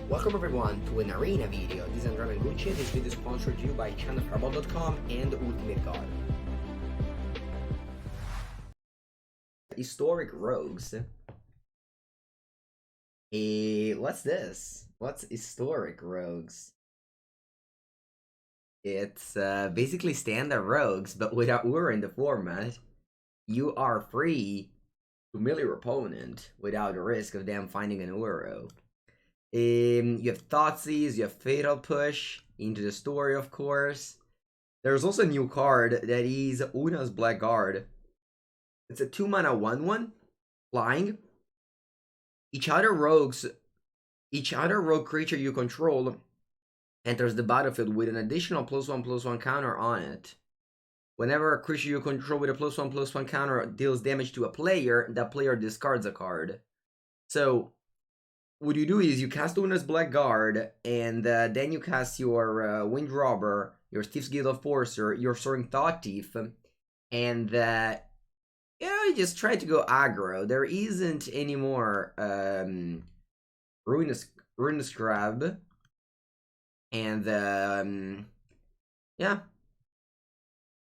Welcome everyone to an arena video. This is Andrea Mengucci. This video is sponsored to you by channelfireball.com and Ultimate God. Historic rogues. What's this? What's historic rogues? It's basically standard rogues, but without Ur in the format. You are free to mill your opponent without the risk of them finding an Uro. You have Thoughtseize, you have Fatal Push, Into the Story, of course. There's also a new card that is Una's Blackguard. It's a 2-mana 1/1, flying. Each other rogue creature you control enters the battlefield with an additional +1/+1 counter on it. Whenever a creature you control with a +1/+1 counter deals damage to a player, that player discards a card. So what you do is you cast Una's Blackguard, and then you cast your Windrobber, your Thief's Guild of Forcer, your Soaring Thought Thief, and you just try to go aggro. There isn't any more Ruinous Grab, and yeah,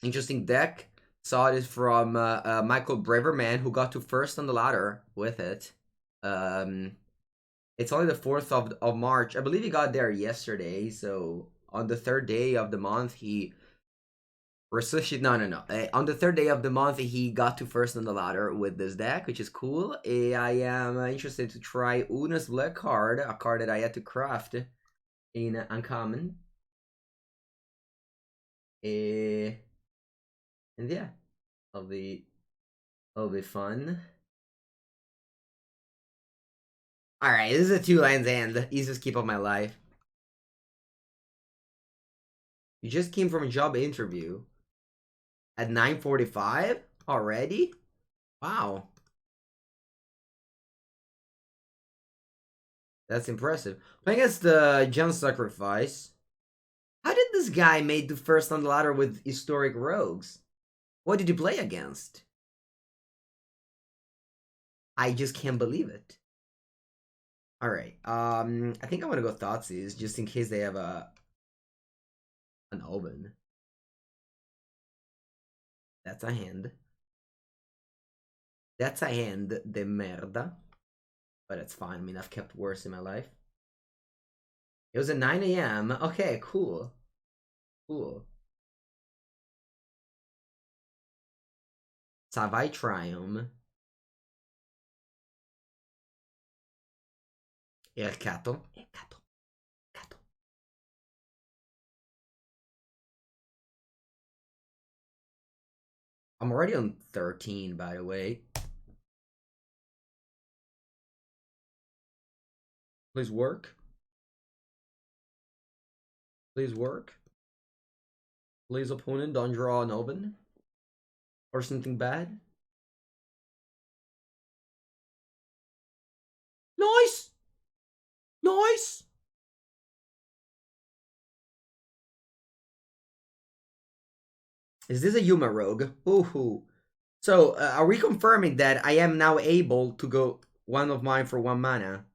interesting deck. Saw it from Michael Braverman, who got to first on the ladder with it. It's only the 4th of March. I believe he got there yesterday. So on the 3rd day of the month, he resuscitated. No. On the 3rd day of the month, he got to first on the ladder with this deck, which is cool. I am interested to try Una's Black card, a card that I had to craft in Uncommon. And yeah, it'll be fun. Alright, this is a 2-lines and easiest keep of my life. You just came from a job interview at 9:45 already? Wow. That's impressive. Playing against the Gem Sacrifice. How did this guy make the first on the ladder with historic rogues? What did you play against? I just can't believe it. Alright, I think I'm gonna go Thoughtseize just in case they have an Oven. That's a hand. That's a hand de merda. But it's fine. I mean, I've kept worse in my life. It was at 9 AM. Okay, cool. Cool. Savai Triumph. Cato. I'm already on 13, by the way. Please work. Please work. Please, opponent, don't draw an Oven. Or something bad. Nice! Nice! Is this a Yuma Rogue? Ooh. So, are we confirming that I am now able to go one of mine for 1 mana?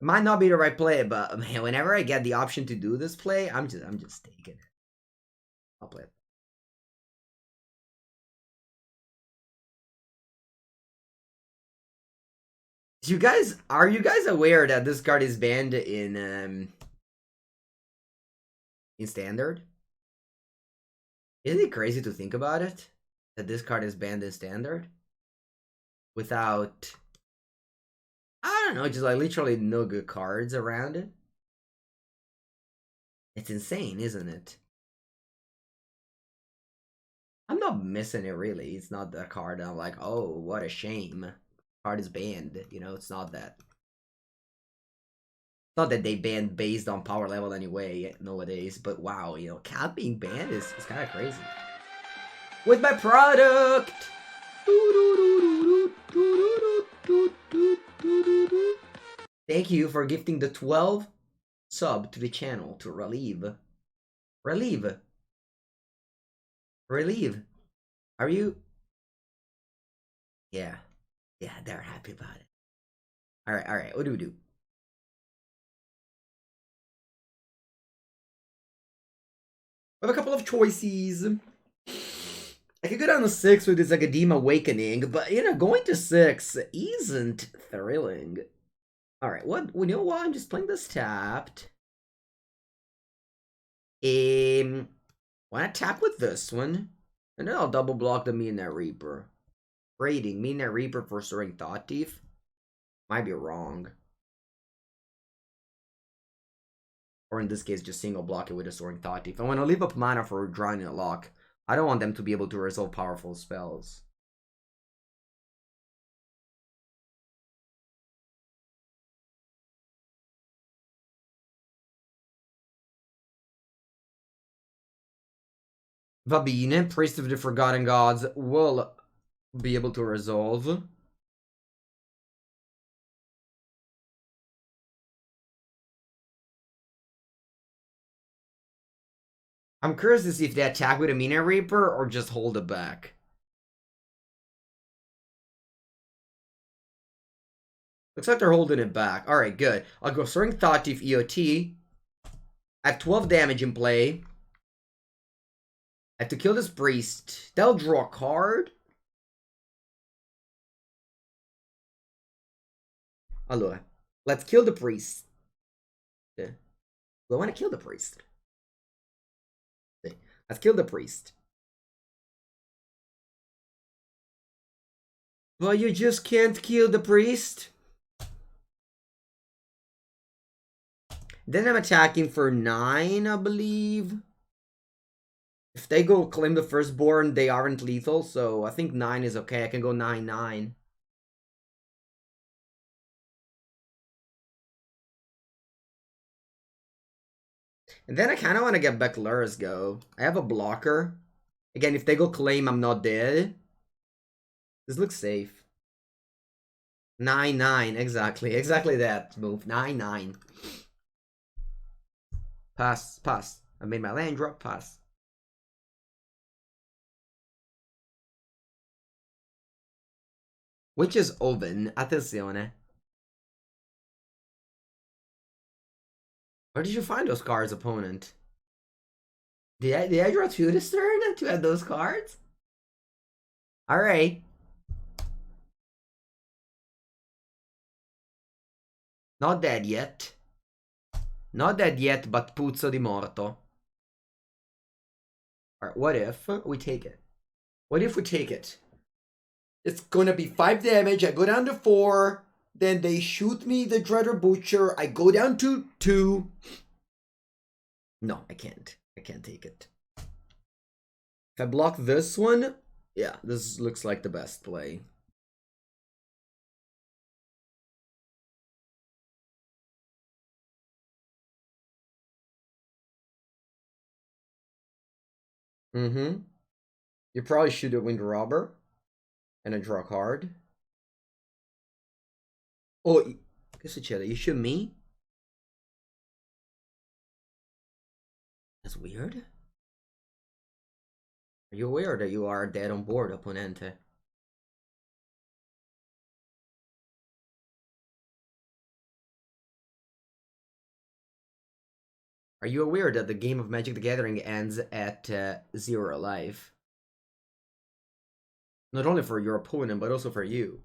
It might not be the right play, but man, whenever I get the option to do this play, I'm just taking it. I'll play it. Are you guys aware that this card is banned in Standard? Isn't it crazy to think about it? That this card is banned in Standard? Without, I don't know, just like literally no good cards around it. It's insane, isn't it? I'm not missing it really. It's not the card I'm like, oh, what a shame. Card is banned, you know, it's not that. Not that they ban based on power level anyway nowadays, but wow, you know, cat being banned is kind of crazy. With my product! Thank you for gifting the 12 sub to the channel to Relieve. Relieve. Are you? Yeah, they're happy about it. Alright, what do we do? have a couple of choices. I could go down to 6 with this Academe Awakening, but going to 6 isn't thrilling. Alright, you know what? I'm just playing this tapped. Wanna tap with this one? And then I'll double block the Midnight Reaper. Raiding Midnight Reaper for Soaring Thought Thief? Might be wrong. Or in this case, just single block it with a Soaring Thought Thief. I want to leave up mana for drawing a lock. I don't want them to be able to resolve powerful spells. Va bene, Priest of the Forgotten Gods will be able to resolve. I'm curious to see if they attack with a Midnight Reaper or just hold it back. Looks like they're holding it back. Alright, good. I'll go Soaring Thought Thief EOT. I have 12 damage in play. I have to kill this priest. They'll draw a card. Allora, let's kill the priest. Do I want to kill the priest? Let's kill the priest. But you just can't kill the priest. Then I'm attacking for 9, I believe. If they go claim the firstborn, they aren't lethal, so I think 9 is okay. I can go 9/9. And then I kind of want to get back Lur's go. I have a blocker. Again, if they go claim, I'm not dead. This looks safe. 9/9, exactly. Exactly that move. 9/9. Pass, pass. I made my land drop, pass. Which is Oven. Attenzione. Where did you find those cards, opponent? Did I draw 2 this turn to add those cards? Alright. Not dead yet. Not dead yet, but puzzo di morto. Alright, what if we take it? What if we take it? It's gonna be 5 damage, I go down to 4, then they shoot me the Dreader Butcher, I go down to 2. No, I can't. I can't take it. If I block this one, yeah, this looks like the best play. You probably shoot a Wind Robber and then draw a card. Oh, che succede? You shoot me? That's weird. Are you aware that you are dead on board, opponente? Are you aware that the game of Magic the Gathering ends at 0 life? Not only for your opponent, but also for you.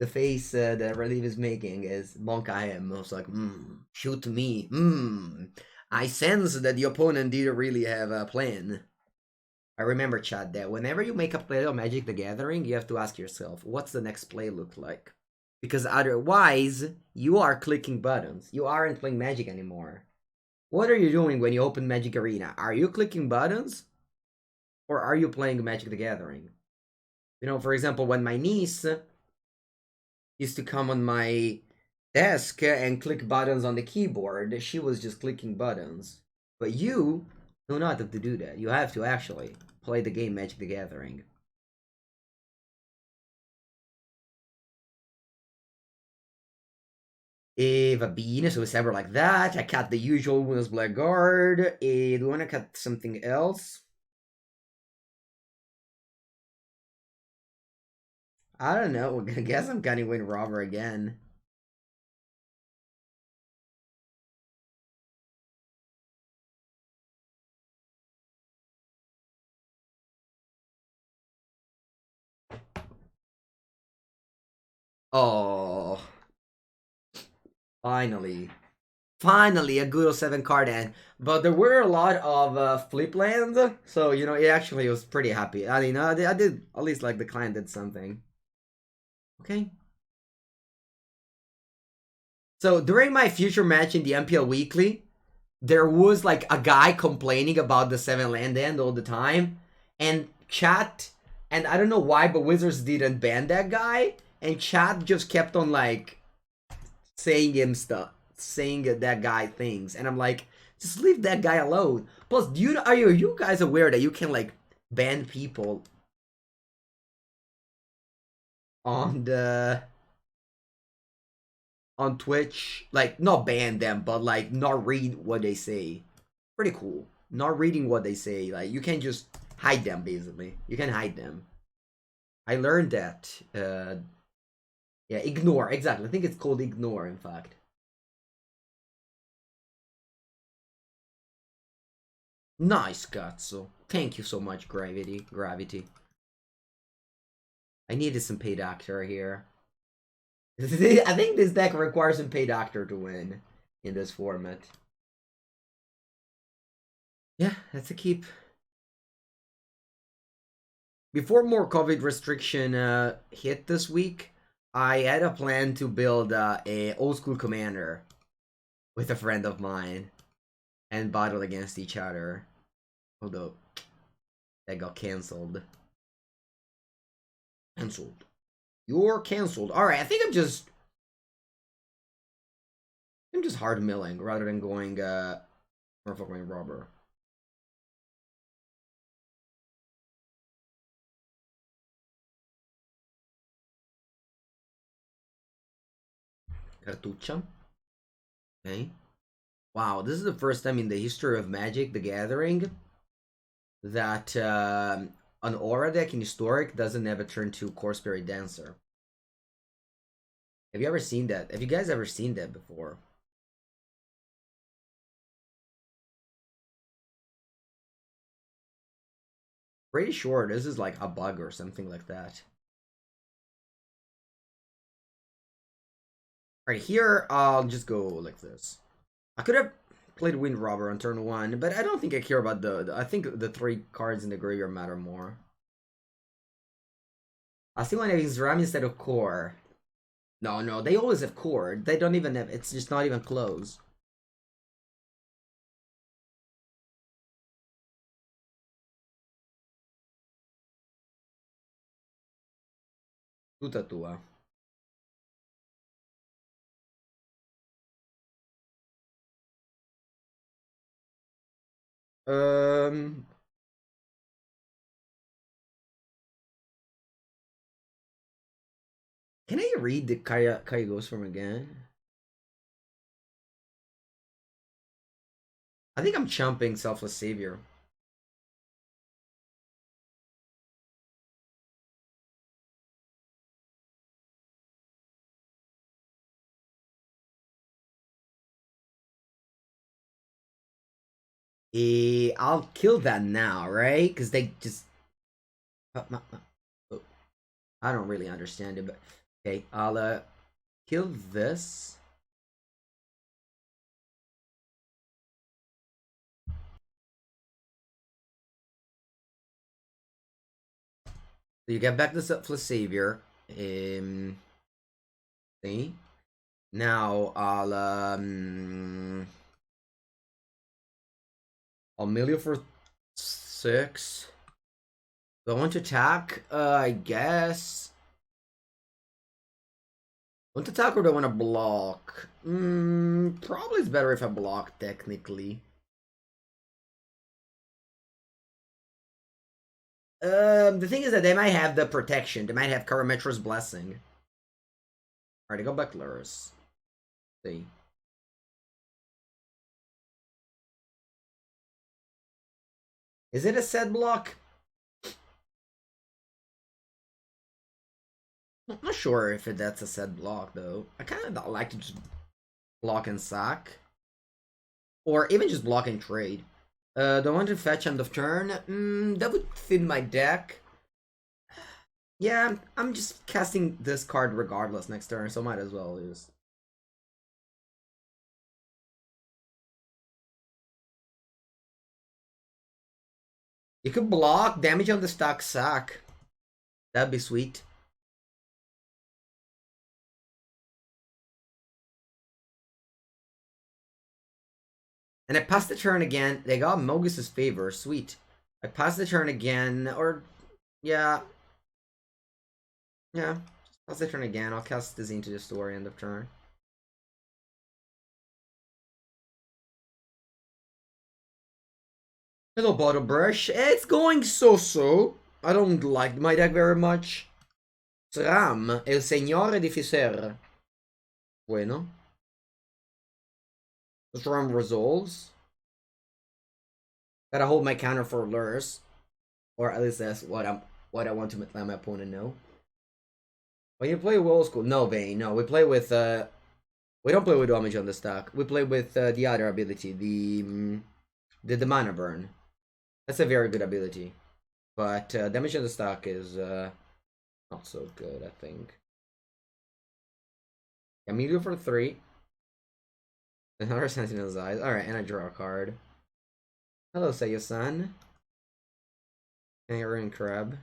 The face that Relief is making is Bonka him. It's like, shoot me. I sense that the opponent didn't really have a plan. I remember, chat, that whenever you make a play of Magic the Gathering, you have to ask yourself, what's the next play look like? Because otherwise, you are clicking buttons. You aren't playing Magic anymore. What are you doing when you open Magic Arena? Are you clicking buttons? Or are you playing Magic the Gathering? You know, for example, when my niece used to come on my desk and click buttons on the keyboard, she was just clicking buttons. But you do not have to do that. You have to actually play the game Magic the Gathering. Va bene, so it's ever like that. I cut the usual Luminous Blackguard. Do you want to cut something else? I don't know. I guess I'm gonna win robber again. Oh, finally. Finally, a good 07 card end. But there were a lot of flip lands, so, you know, it actually was pretty happy. I mean, I did, at least, like, the client did something. Okay. So, during my future match in the MPL Weekly, there was, like, a guy complaining about the 7 land end all the time, and chat, and I don't know why, but Wizards didn't ban that guy, and chat just kept on, like, saying him stuff, saying that guy things, and I'm like, just leave that guy alone. Plus, are you guys aware that you can like ban people on the on Twitch? Like not ban them, but like not read what they say. Pretty cool. Not reading what they say. Like you can just hide them basically. You can hide them. I learned that. Yeah, ignore exactly. I think it's called ignore. In fact. Nice, Gatsu. Thank you so much, Gravity. I needed some paid actor here. I think this deck requires some paid actor to win in this format. Yeah, that's a keep. Before more COVID restriction hit this week, I had a plan to build a old school commander with a friend of mine and battle against each other. Although that got cancelled. Cancelled. You're cancelled. Alright, I think I'm just hard milling rather than going motherfucking robber. Cartuccia. Okay. Wow, this is the first time in the history of Magic the Gathering that an aura deck in Historic doesn't have a turn 2 Core Spirit Dancer. Have you ever seen that? Have you guys ever seen that before? Pretty sure this is like a bug or something like that. Right here, I'll just go like this. I could have played Wind Robber on turn 1, but I don't think I care about I think the 3 cards in the graveyard matter more. I still want to use Ram instead of Core. No, they always have Core. They don't even have, it's just not even close. Tutta tua. Um, can I read the Kaya Goes from again? I think I'm chumping Selfless Savior. I'll kill that now, right? Because they just... Oh, I don't really understand it, but... Okay, I'll kill this. So you get back the Selfless Savior. See? Now I'll mill you for 6. Do I want to attack? I guess. Want to attack or do I want to block? Probably it's better if I block, technically. The thing is that they might have the protection. They might have Karametra's Blessing. Alright, I go back Lurus. See. Is it a set block? I'm not sure if that's a set block though. I kind of like to just block and sack. Or even just block and trade. Do I want to fetch end of turn? That would fit my deck. Yeah, I'm just casting this card regardless next turn, so might as well use. You could block damage on the stock sack. That'd be sweet. And I passed the turn again. They got Mogus's favor. Sweet. I passed the turn again, or yeah. Yeah. Just pass the turn again. I'll cast this into the story end of turn. Hello, Bottle Brush. It's going so-so. I don't like my deck very much. Sram, el señor de Fiser. Bueno. Sram resolves. Gotta hold my counter for lures. Or at least that's what I want to let my opponent know. When you play World School, no Bane, no. We play with we don't play with damage on the stack. We play with the other ability, the mana burn. That's a very good ability. But damage on the stack is not so good, I think. Amelia for 3. Another Sentinel's Eyes. Alright, and I draw a card. Hello, Seiya-san. And you're in Crab.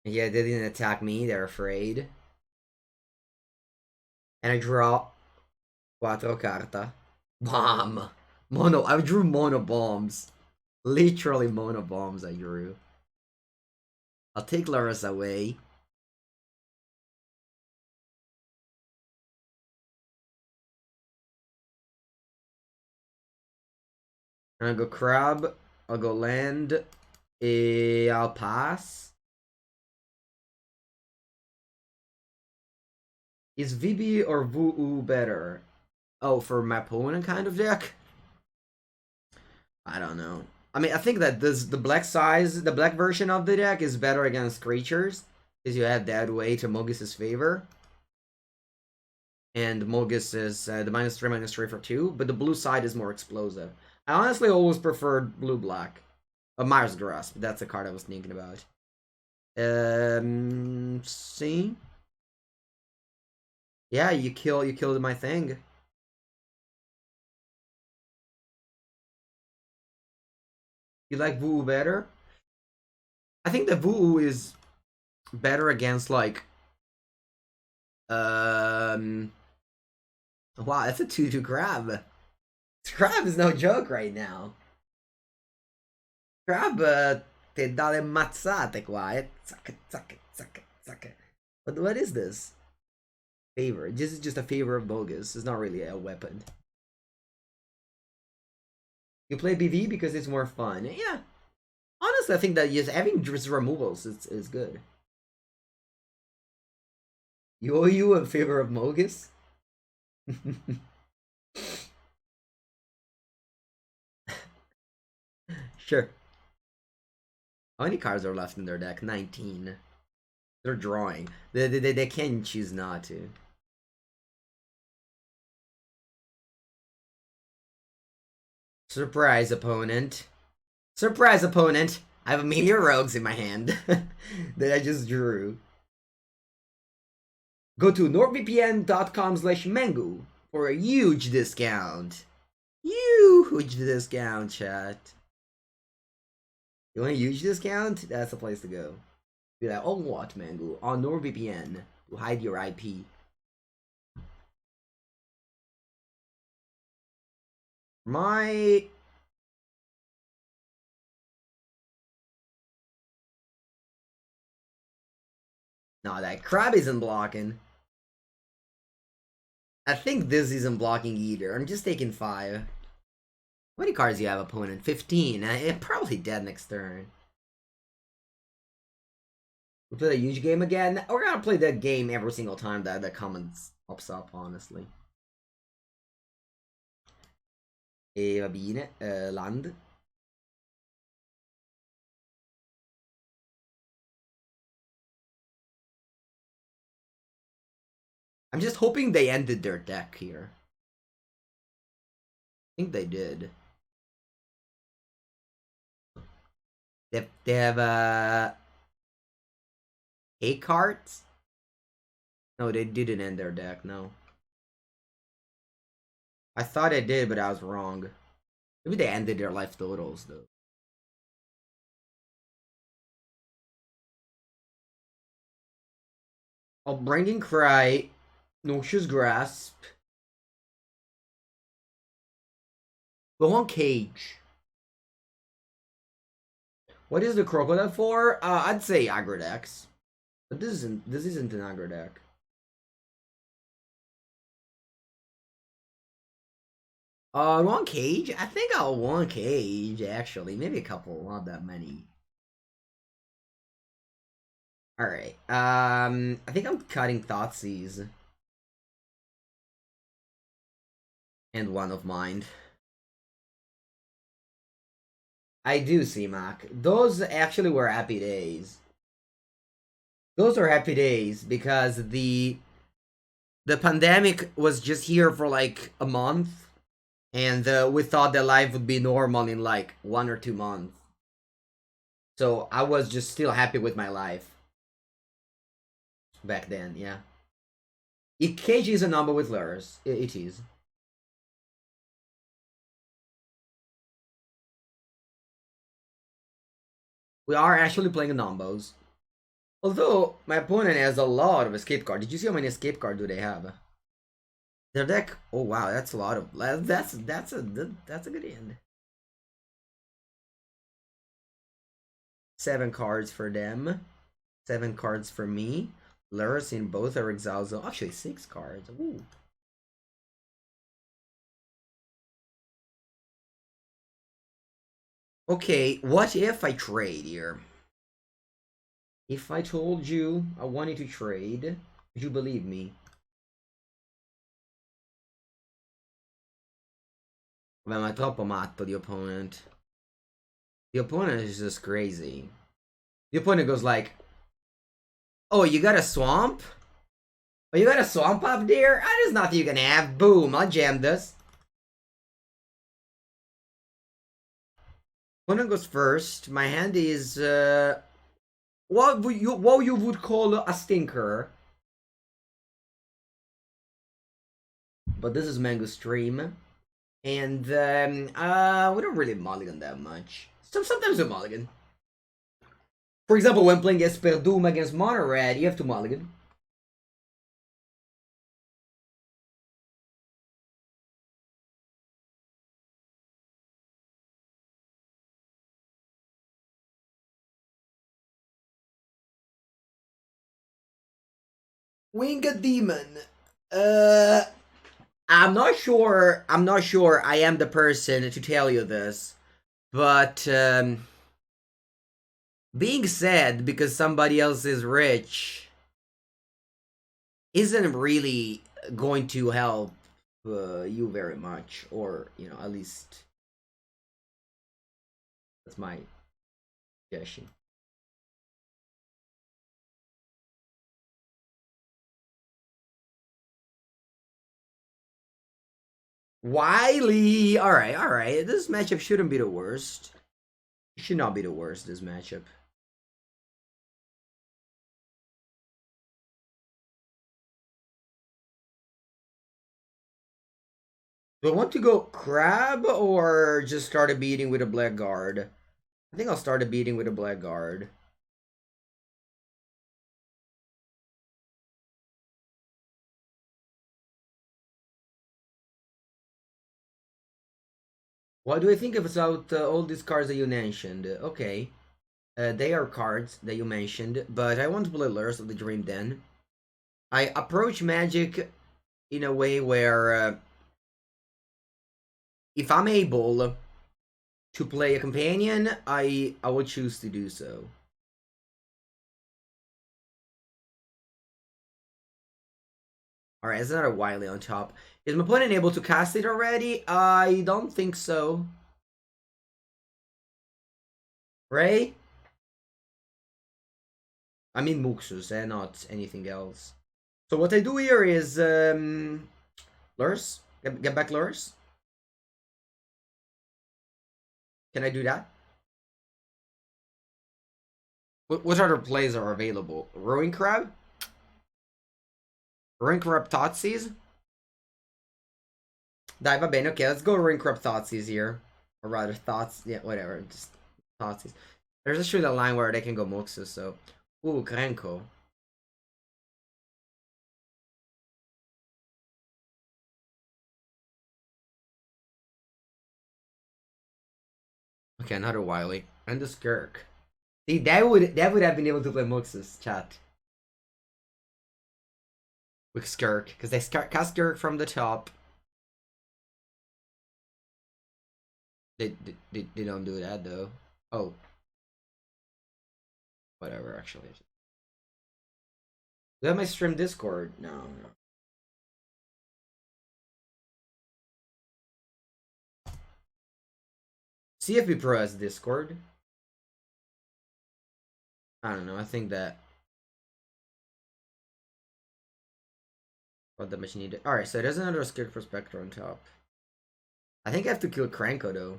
Yeah, they didn't attack me, they're afraid. And I draw Quattro carta. Bomb! Mono, I drew mono bombs. Literally mono bombs I drew. I'll take Laris away. I'll go crab. I'll go land. I'll pass. Is VB or Vuu better? Oh, for my opponent kind of deck? I don't know. I mean, I think that the black version of the deck is better against creatures. Because you have that way to Mogus's favor. And Mogus is the -3/-3 for 2, but the blue side is more explosive. I honestly always preferred blue-black. Mars Grasp, that's the card I was thinking about. See? Yeah, you killed my thing. You like Vuu better? I think the Vuu is better against like wow, that's a 2/2 crab. Crab is no joke right now. Crab te dà le mazzate qua, eh? Zacca, zacca, zacca, zacca. What is this? Favor. This is just a favor of bogus. It's not really a weapon. You play BV because it's more fun. Yeah. Honestly, I think that just having just removals is good. You owe you in favor of Mogus? Sure. How many cards are left in their deck? 19. They're drawing. They can choose not to. Surprise, opponent. Surprise, opponent! I have a Meteor Rogues in my hand that I just drew. Go to nordvpn.com/Mengu for a huge discount. Huge discount, chat. You want a huge discount? That's the place to go. Be like, oh what, Mengu? On NordVPN to hide your IP. My... No, that crab isn't blocking. I think this isn't blocking either. I'm just taking 5. How many cards do you have, opponent? 15. Probably dead next turn. We play a huge game again? We're gonna play that game every single time that comment pops up, honestly. E va bene, land. I'm just hoping they ended their deck here. I think they did. They have eight cards? No, they didn't end their deck, no. I thought I did, but I was wrong. Maybe they ended their life totals, though. I'll bring in Cry, Noxious Grasp. Go on Cage. What is the Crocodile for? I'd say aggro decks. But this isn't an aggro deck. One Cage? I think I'll one Cage, actually. Maybe a couple, not that many. Alright, I think I'm cutting Thoughtseize. And one of Mind. I do, C-Mac. Those actually were happy days. Those are happy days, because the pandemic was just here for like a month. And we thought that life would be normal in like 1 or 2 months. So I was just still happy with my life. Back then, yeah. Cage is a number with lures. It is. We are actually playing Nombos. Although, my opponent has a lot of escape cards. Did you see how many escape cards do they have? Their deck, oh wow, that's a lot of, that's a good end. 7 cards for them. 7 cards for me. Lurus in both are exiled, so actually 6 cards. Ooh. Okay, what if I trade here? If I told you I wanted to trade, would you believe me? Vabbè, ma è troppo matto the opponent. The opponent is just crazy. The opponent goes like, oh, you got a swamp? Oh, you got a swamp up there? Ah, there's nothing you can have. Boom, I'll jam this. Opponent goes first. My hand is, what you would call a stinker. But this is Mengu's stream. And, we don't really mulligan that much. Sometimes we mulligan. For example, when playing Esperdum against Mono Red, you have to mulligan. Winged Demon. I'm not sure I am the person to tell you this. But, being sad because somebody else is rich isn't really going to help you very much. Or, you know, at least that's my suggestion. Wiley! Alright. This matchup shouldn't be the worst. It should not be the worst, this matchup. Do I want to go crab or just start a beating with a blackguard? I think I'll start a beating with a blackguard. What do I think about all these cards that you mentioned? Okay. They are cards that you mentioned, but I want to play Lures of the Dream Den. I approach Magic in a way where if I'm able to play a companion, I will choose to do so. Alright, it's another Wily on top. Is my opponent able to cast it already? I don't think so. Ray? I mean Muxus, not anything else. So what I do here is lures. Get back lures. Can I do that? What other plays are available? Rowing crab? Rowing crab Thoughtseize? Dai, va bene, okay, let's go Rowing crab Thoughtseize here. Or rather, thoughts, yeah, whatever, just Thoughtseize. There's actually a line where they can go Moxus, so. Ooh, Krenko. Okay, another Wily. And the Skirk. See, that would have been able to play Moxus, chat. With Skirk, because they cast Skirk from the top. They don't do that though. Oh. Whatever, actually. Do I have my stream Discord? No. CFB Pro has Discord. I don't know, I think that. What the machine needed. Alright, so there's another Skirk Prospector on top. I think I have to kill Kranko though.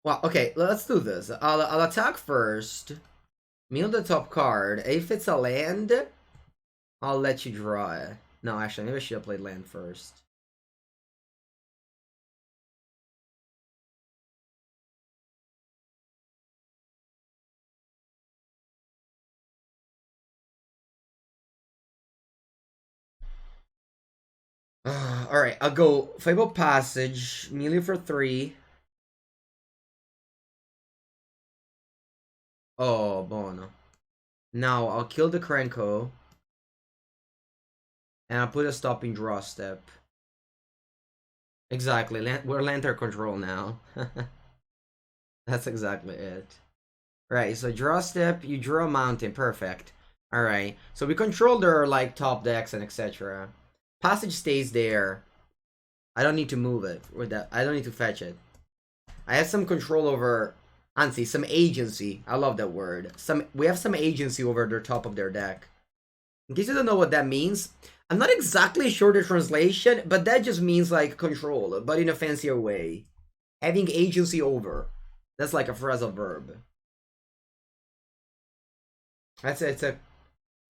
Well, okay, let's do this. I'll attack first. Mill the top card. If it's a land, I'll let you draw it. No, actually, maybe I should have played land first. Alright, I'll go Fable Passage, melee for 3. Oh, Bono. Now, I'll kill the Krenko. And I'll put a stopping draw step. Exactly, we're Lantern control now. That's exactly it. Right, so draw step, you draw a mountain, perfect. Alright, so we control their, like, top decks and etc. Passage stays there. I don't need to move it with that. I don't need to fetch it. I have some control over, Ansi, some agency. I love that word. We have some agency over the top of their deck. In case you don't know what that means, I'm not exactly sure the translation, but that just means like control, but in a fancier way. Having agency over. That's like a phrasal verb. That's it's a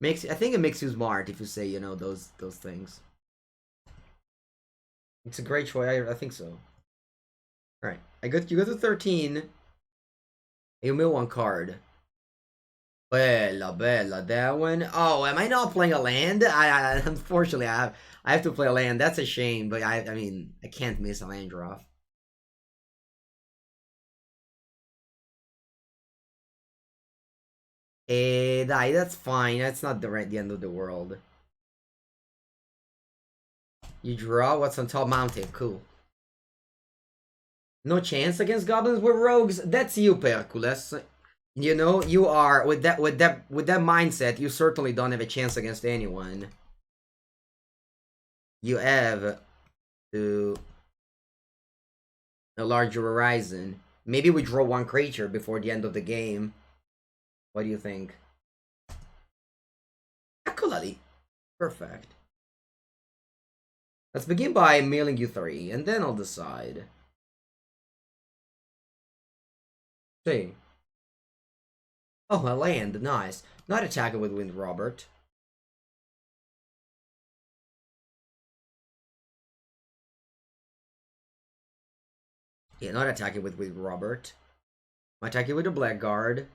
makes. I think it makes you smart if you say, you know, those things. It's a great choice. I think so. All right, you go to 13. You mill one card. Bella, that one. Oh, am I not playing a land? Unfortunately, I have to play a land. That's a shame, but I mean, I can't miss a land draw. Dai, that's fine. That's not the end of the world. You draw what's on top mountain. Cool. No chance against goblins with rogues. That's you, Percules. You know, you are with that mindset. You certainly don't have a chance against anyone. You have to a larger horizon. Maybe we draw one creature before the end of the game. What do you think? Ecolali. Perfect. Let's begin by mailing you 3, and then I'll decide. See. Oh, a land. Nice. Not attacking with Wind Robert. Yeah, not attacking with Wind Robert. I'm attacking with the Blackguard.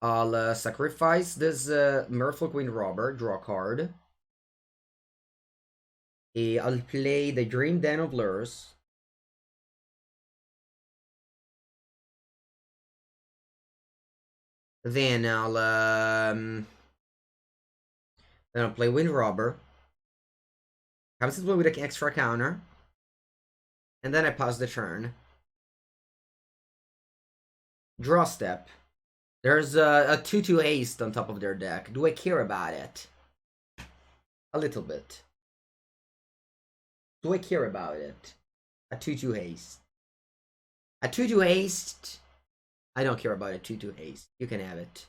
I'll sacrifice this Merfolk Wind Robber, draw a card. I'll play the Dream Den of Lures. Then I'll play Wind Robber. Comes to play with an extra counter. And then I pass the turn. Draw step. There's a 2/2 haste on top of their deck. Do I care about it? A little bit. Do I care about it? A 2/2 haste. A 2/2 haste. I don't care about a 2/2 haste. You can have it.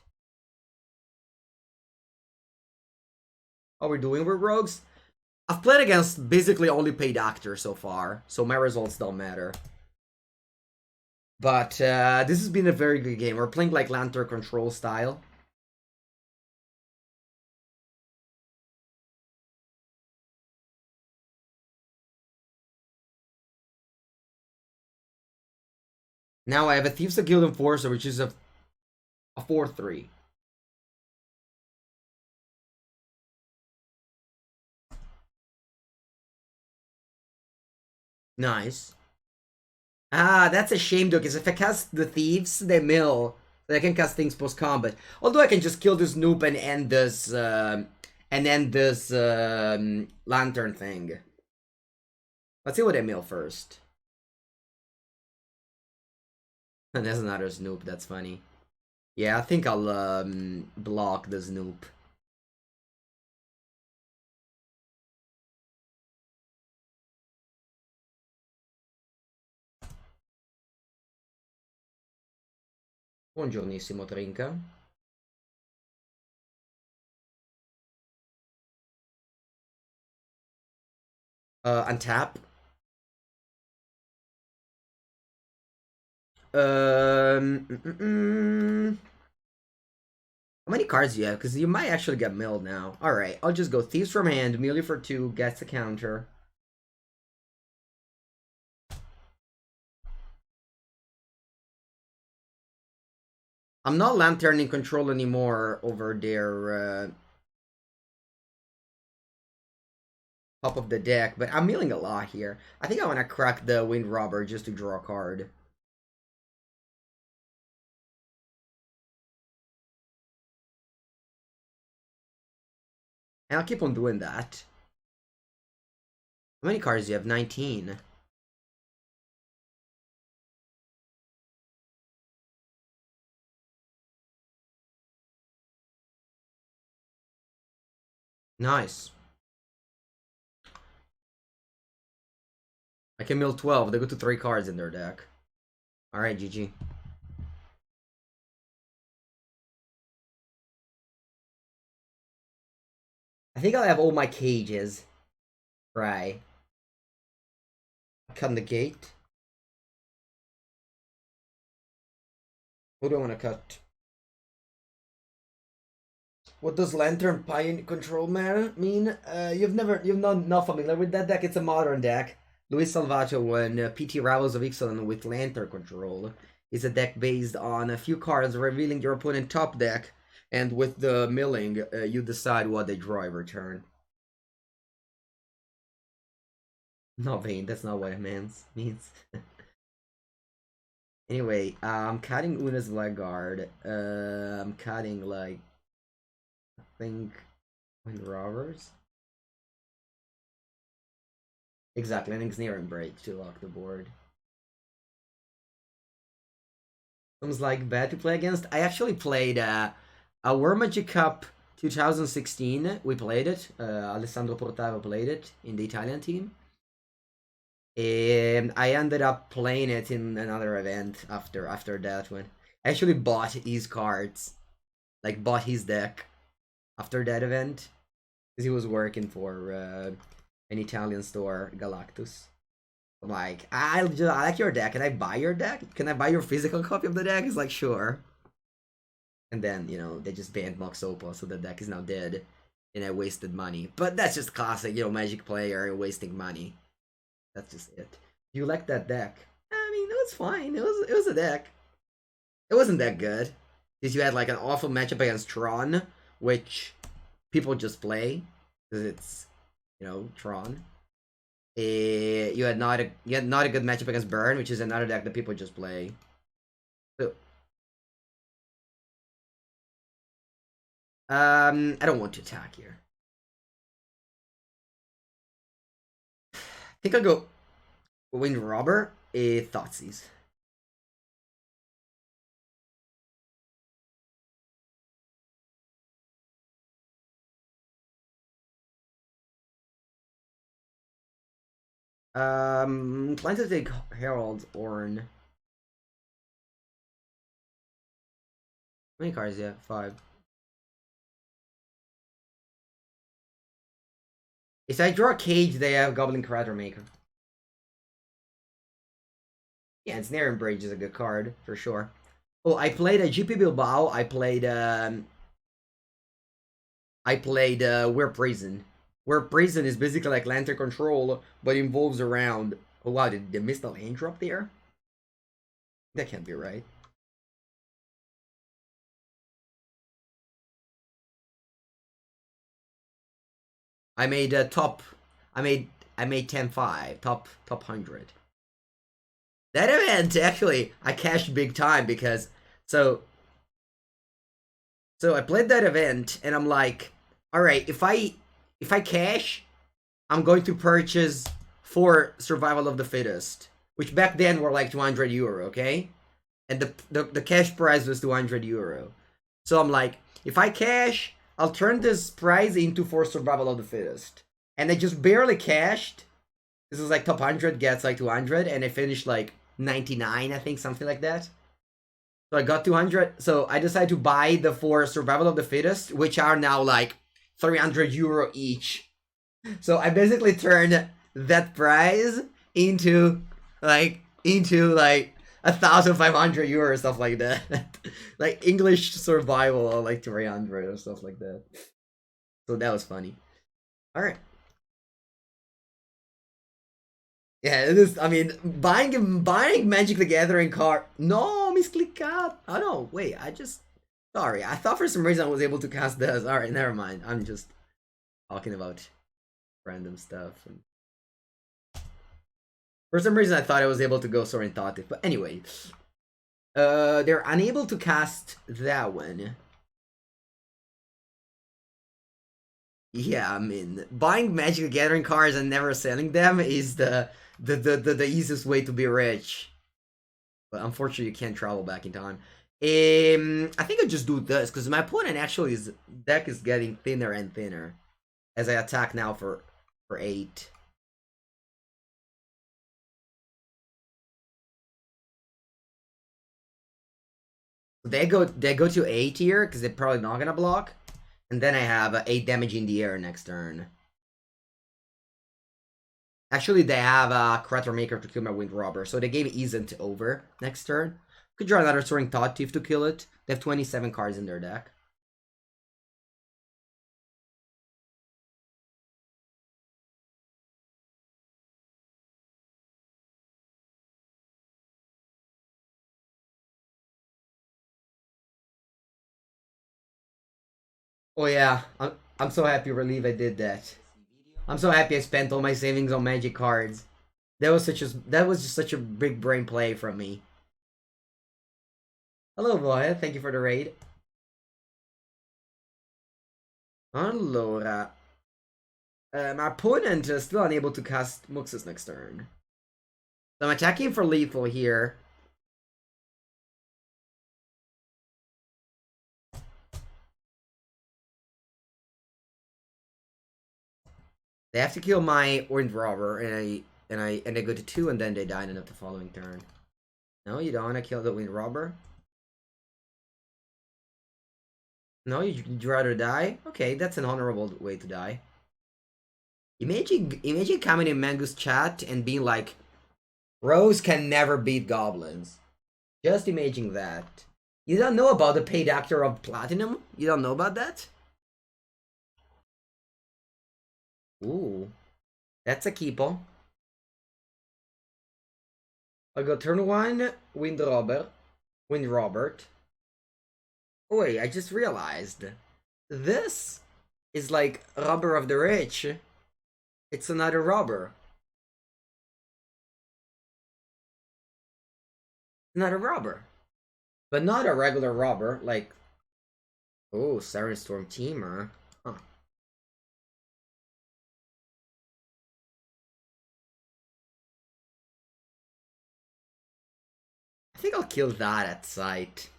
How we're doing with rogues? I've played against basically only paid actors so far, so my results don't matter. But this has been a very good game. We're playing like Lantern control style. Now I have a Thieves of Guild Enforcer, which is a 4/3. Nice. Ah, that's a shame though, because if I cast the Thieves, they mill. So I can cast things post-combat. Although I can just kill this noob and end this, Lantern thing. Let's see what I mill first. And there's another Snoop, that's funny. Yeah, I think I'll block the Snoop. Buongiornissimo, Trinca. Untap. How many cards do you have? Because you might actually get milled now. Alright, I'll just go Thieves from hand, Melee for 2, gets a counter. I'm not Lantern in control anymore over their top of the deck, but I'm milling a lot here. I think I want to crack the Wind Robber just to draw a card. And I'll keep on doing that. How many cards do you have? 19. Nice. I can mill 12. They go to 3 cards in their deck. Alright, GG. I think I'll have all my cages. Right. Cut the gate. Who do I want to cut? What does Lantern Pine control mean? You're not familiar with that deck. It's a modern deck. Luis Salvato won PT Rivals of Ixalan with Lantern control. It's a deck based on a few cards revealing your opponent's top deck, and with the milling, you decide what they draw every turn. No, Vayne, that's not what it means. Anyway, I'm cutting Una's Blackguard. I'm cutting, like, I think, Wind Robbers. Exactly, an Ensnaring Break to lock the board. Sounds like bad to play against. I actually played a War Magic Cup 2016. We played it. Alessandro Portavo played it in the Italian team. And I ended up playing it in another event after that one. I actually bought his cards. Like, bought his deck after that event. Because he was working for an Italian store, Galactus. I'm like, I like your deck. Can I buy your deck? Can I buy your physical copy of the deck? He's like, sure. And then, they just banned Mox Opal, so the deck is now dead. And I wasted money. But that's just classic, Magic player wasting money. That's just it. You like that deck? I mean, it was fine. It was a deck. It wasn't that good. Because you had like an awful matchup against Tron, which people just play. Because it's, Tron. You had not a good matchup against Burn, which is another deck that people just play. So, I don't want to attack here. I think I'll go Wind Robber, Thoughtseize. Plan to take Herald Orn. many cards? Yeah, 5. If I draw a cage, they have Goblin Character Maker. Yeah, Ensnaring Bridge is a good card for sure. Oh, I played a GP Bilbao. I played Where Prison. Where Prison is basically like Lantern Control, but involves around. Oh wow, did they miss the land drop there? That can't be right. I made a top. I made 10-5, top 100. That event actually I cashed big time because so I played that event and I'm like, all right, if I cash, I'm going to purchase 4 Survival of the Fittest, which back then were like 200 euro, okay? And the cash price was 200 euro. So I'm like, if I cash, I'll turn this prize into 4 Survival of the Fittest. And I just barely cashed. This was like top 100 gets like 200, and I finished like 99, I think, something like that. So I got 200. So I decided to buy the 4 Survival of the Fittest, which are now like 300 euro each. So I basically turned that prize into like 1,500 euro or stuff like that. Like English survival or like 300 or stuff like that. So that was funny. All right. Yeah, it is. I mean, buying Magic the Gathering card. No, misclickat. Oh no, wait. Sorry. I thought for some reason I was able to cast this. All right, never mind. I'm just talking about random stuff. For some reason, I thought I was able to go Soaring Thought. But anyway, they're unable to cast that one. Yeah, I mean, buying Magic the Gathering cards and never selling them is the easiest way to be rich. But unfortunately, you can't travel back in time. I think I'll just do this because my opponent actually is deck is getting thinner and thinner as I attack now for 8. They go to 8 here because they're probably not gonna block, and then I have 8 damage in the air next turn. Actually, they have a Creature Maker to kill my Wind Robber, so they gave Isn't over next turn. Could draw another Soaring Thought Thief to kill it. They have 27 cards in their deck. Oh yeah, I'm so happy, Relief, I did that. I'm so happy I spent all my savings on Magic cards. That was just such a big brain play from me. Hello, boy. Thank you for the raid. Allora. My opponent is still unable to cast Muxus next turn. So I'm attacking for lethal here. They have to kill my Wind Robber, and they go to 2, and then they die in the following turn. No, you don't want to kill the Wind Robber? No, you'd rather die? Okay, that's an honorable way to die. Imagine coming in Mengu's chat and being like, Rose can never beat goblins. Just imagine that. You don't know about the paid actor of Platinum? You don't know about that? Ooh. That's a keeper. I'll go turn 1, Wind Robert. Oh wait, I just realized. This is like Robber of the Rich. It's another robber. Not a robber. But not a regular robber, like... Oh, Siren Storm Teamer. Huh. I think I'll kill that at sight.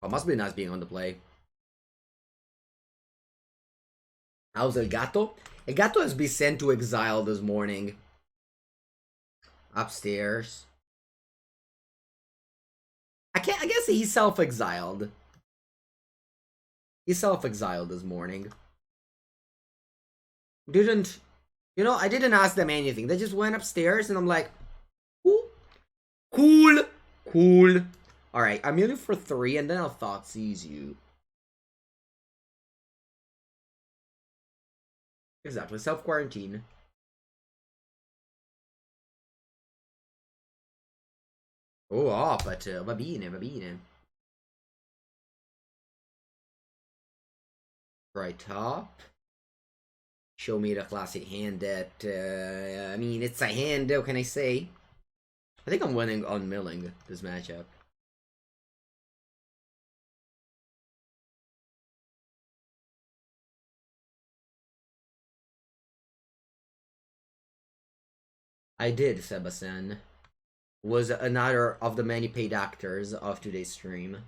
Oh, must be nice being on the play. How's El Gato? El Gato has been sent to exile this morning. Upstairs. I guess he's self-exiled. He's self-exiled this morning. Didn't, you know, I didn't ask them anything. They just went upstairs and I'm like, cool, cool, cool. Alright, I'm muted for 3 and then I'll thought seize you. Exactly, self-quarantine. Oh, va bene, va bene. Right top. Show me the classic hand that, I mean, it's a hand, what can I say? I think I'm winning on milling this matchup. I did, Sebastian. Was another of the many paid actors of today's stream.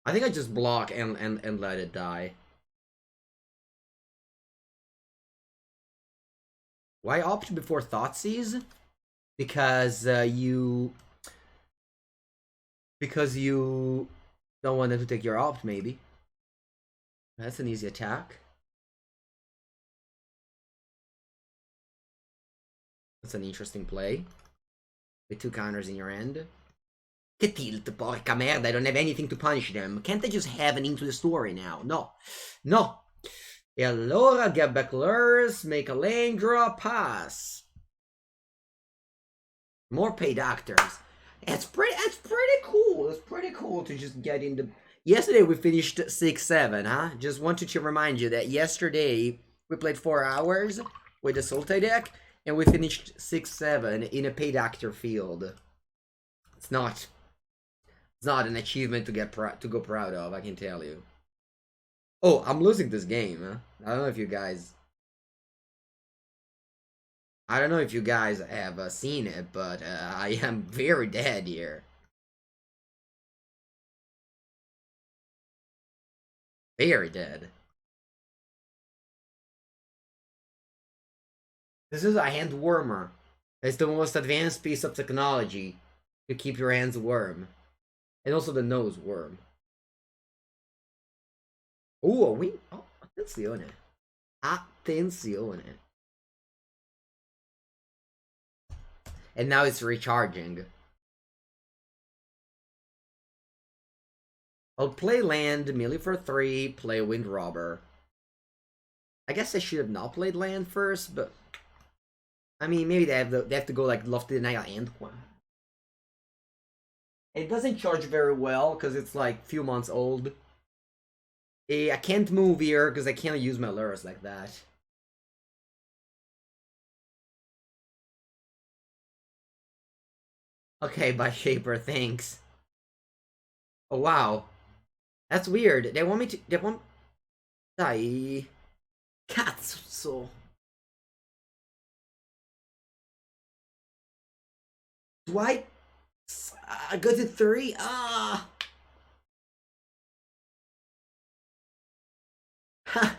I think I just block and let it die. Why opt before Thoughtseize? Because you don't want them to take your opt, maybe. That's an easy attack. That's an interesting play. With 2 counters in your end. Che tilt, porca merda, I don't have anything to punish them. Can't I just have an into the story now? No. No. E allora, get back lures, make a lane draw, pass. More paid actors. It's pretty cool. It's pretty cool to just get into... Yesterday we finished 6-7, huh? Just wanted to remind you that yesterday we played 4 hours with the Sultai deck, and we finished 6-7 in a paid actor field. It's not an achievement to go proud of, I can tell you. Oh, I'm losing this game, huh? I don't know if you guys have seen it, but I am very dead here. Very dead. This is a hand warmer. It's the most advanced piece of technology to keep your hands warm. And also the nose warm. Oh, a wing. Oh, attenzione. Attenzione. And now it's recharging. I'll play land, melee for 3, play Wind Robber. I guess I should have not played land first, but I mean, maybe they have to go like Lofty Denial and one. It doesn't charge very well because it's like few months old. I can't move here because I can't use my lures like that. Okay, by Shaper, thanks. Oh wow, that's weird. They want me to. They want. Dai. Cazzo. Do I go to 3? Ah. Ha.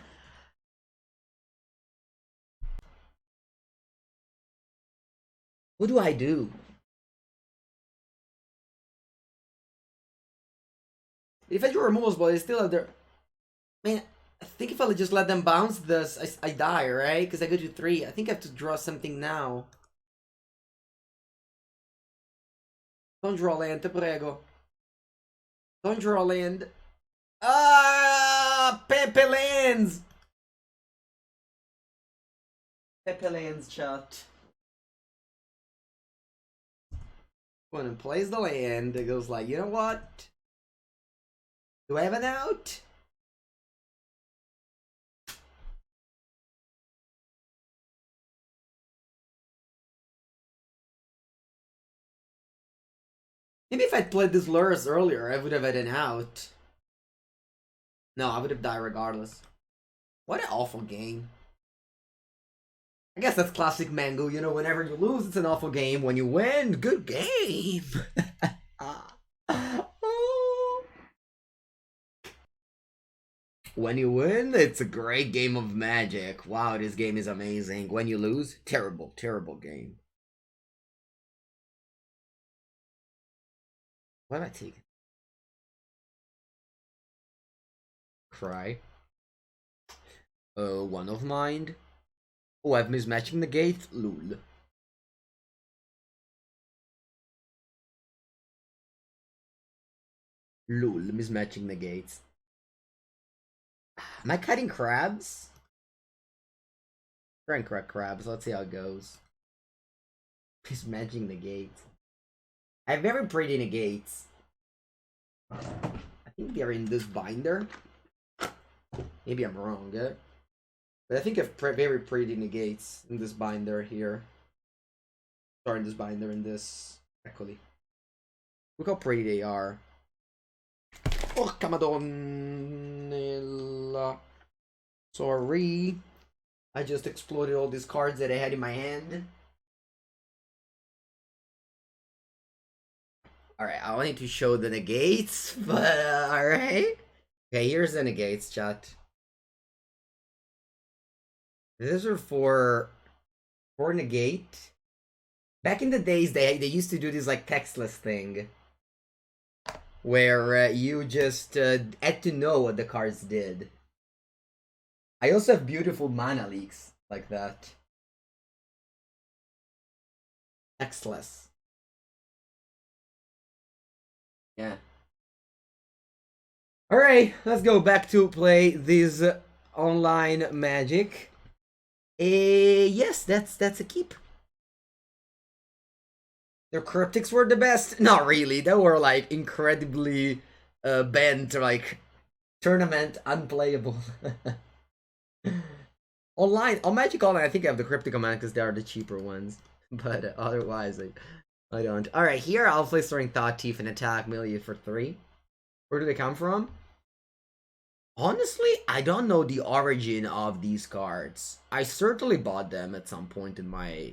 What do I do? If I do removals, but it's still there. Man, I think if I just let them bounce this, I die, right? Because I go to 3. I think I have to draw something now. Don't draw land, te prego. Don't draw land. Ah, Pepe lands. Pepe lands, chat. When it plays the land, it goes like, you know what? Do I have an out? Maybe if I'd played this lures earlier, I would have had an out. No, I would have died regardless. What an awful game. I guess that's classic Mengu, you know, whenever you lose, it's an awful game. When you win, good game. When you win, it's a great game of Magic. Wow, this game is amazing. When you lose, terrible, terrible game. What am I taking? Cry. One of mine. Oh, I've mismatching the gate. Lul. Lul, mismatching the gates. Am I cutting crabs? Try and cut crabs. Let's see how it goes. Mismatching the gates. I've never prayed in a gates. I think they're in this binder. Maybe I'm wrong, but I think I've very pretty negates in this binder here. Sorry, in this binder, in this actually. Look how pretty they are. Porca madonna. Sorry. I just exploded all these cards that I had in my hand. Alright, I wanted to show the negates, but alright. Okay, here's the negates, chat. These are for negate. Back in the days, they used to do this like textless thing, where you just had to know what the cards did. I also have beautiful mana leaks like that. Textless. Yeah. Alright, let's go back to play this online Magic. Yes, that's a keep. Their cryptics were the best? Not really. They were like incredibly bent, like tournament unplayable. Online, on Magic Online, I think I have the cryptic command because they are the cheaper ones. But otherwise, I don't. Alright, here I'll play Soaring Thought Thief and attack Melee for 3. Where do they come from? Honestly, I don't know the origin of these cards. I certainly bought them at some point in my,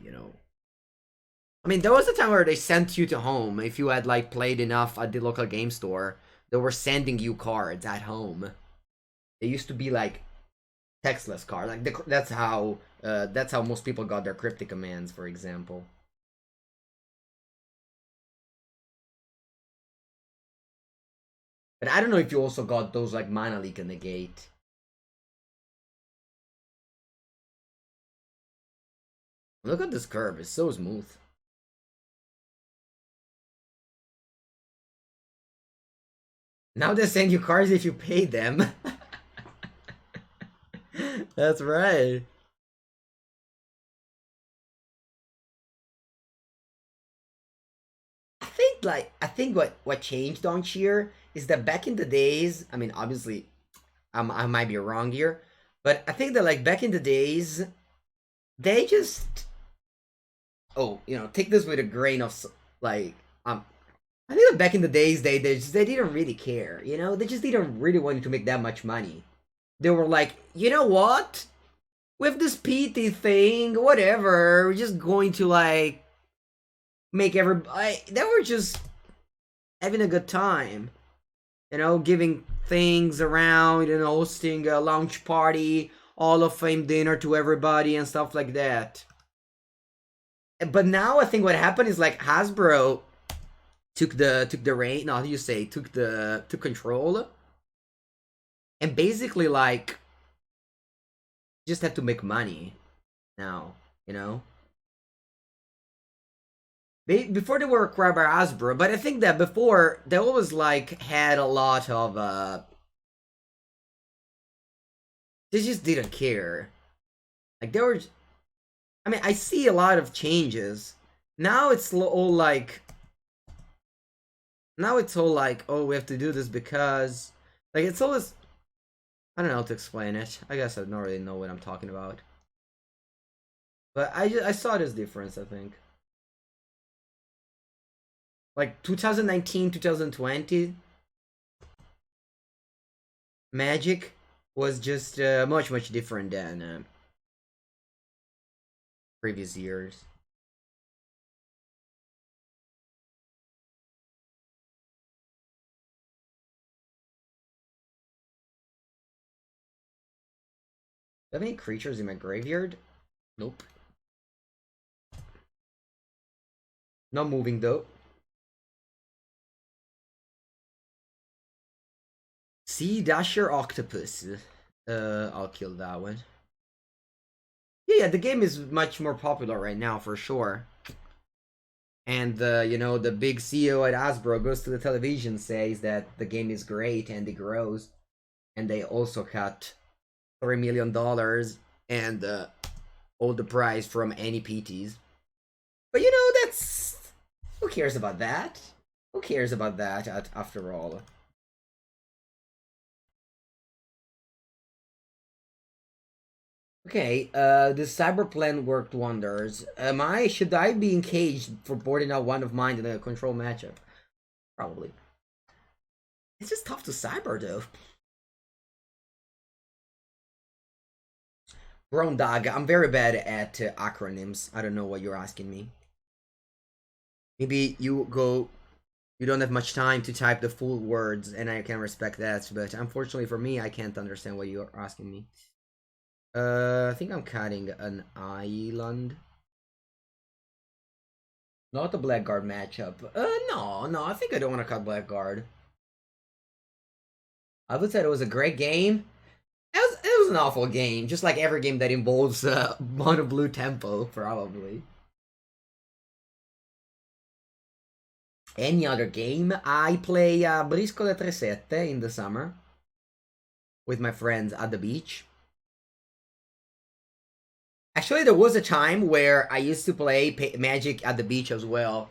I mean, there was a time where they sent you to home. If you had, like, played enough at the local game store, they were sending you cards at home. They used to be, like, textless cards. Like, that's how most people got their cryptic commands, for example. But I don't know if you also got those, like, Mana Leak and Negate. Look at this curve. It's so smooth. Now they send you cards if you pay them. That's right. I think what changed on Cheer is that back in the days, I mean, obviously, I might be wrong here, but I think that like back in the days, they just, oh, take this with a grain of like, I think that back in the days they didn't really care, they just didn't really want to make that much money. They were like, you know what? With this PT thing, whatever, we're just going to like make everybody. They were just having a good time, giving things around and hosting a launch party, Hall of Fame dinner to everybody and stuff like that. But now I think what happened is like Hasbro took the reign. No, how do you say? Took control, and basically like just had to make money now. Before they were acquired by Hasbro, but I think that before they always like had a lot of they just didn't care. Like they were, I mean, I see a lot of changes. Now it's all like, oh, we have to do this because, like, it's always, I don't know how to explain it. I guess I don't really know what I'm talking about. But I saw this difference, I think. Like 2019, 2020, Magic was just much different than previous years. have any creatures in my graveyard? Nope. Not moving though. Sea Dasher Octopus. I'll kill that one. Yeah, the game is much more popular right now for sure. And you know, the big CEO at Hasbro goes to the television, says that the game is great and it grows, and they also cut $3 million and all the prize from any PTs. But you know, that's, who cares about that? Who cares about that after all? Okay, the cyber plan worked wonders. Should I be engaged for boarding out one of mine in a control matchup? Probably. It's just tough to cyber though. Brown Dog, I'm very bad at acronyms. I don't know what you're asking me. Maybe you don't have much time to type the full words, and I can respect that, but unfortunately for me, I can't understand what you're asking me. I think I'm cutting an island. Not a Blackguard matchup. No, I think I don't want to cut Blackguard. I would say it was a great game. It was an awful game, just like every game that involves mono blue tempo, probably. Any other game? I play Briscoe 3-7 in the summer with my friends at the beach. Actually, there was a time where I used to play Magic at the beach as well.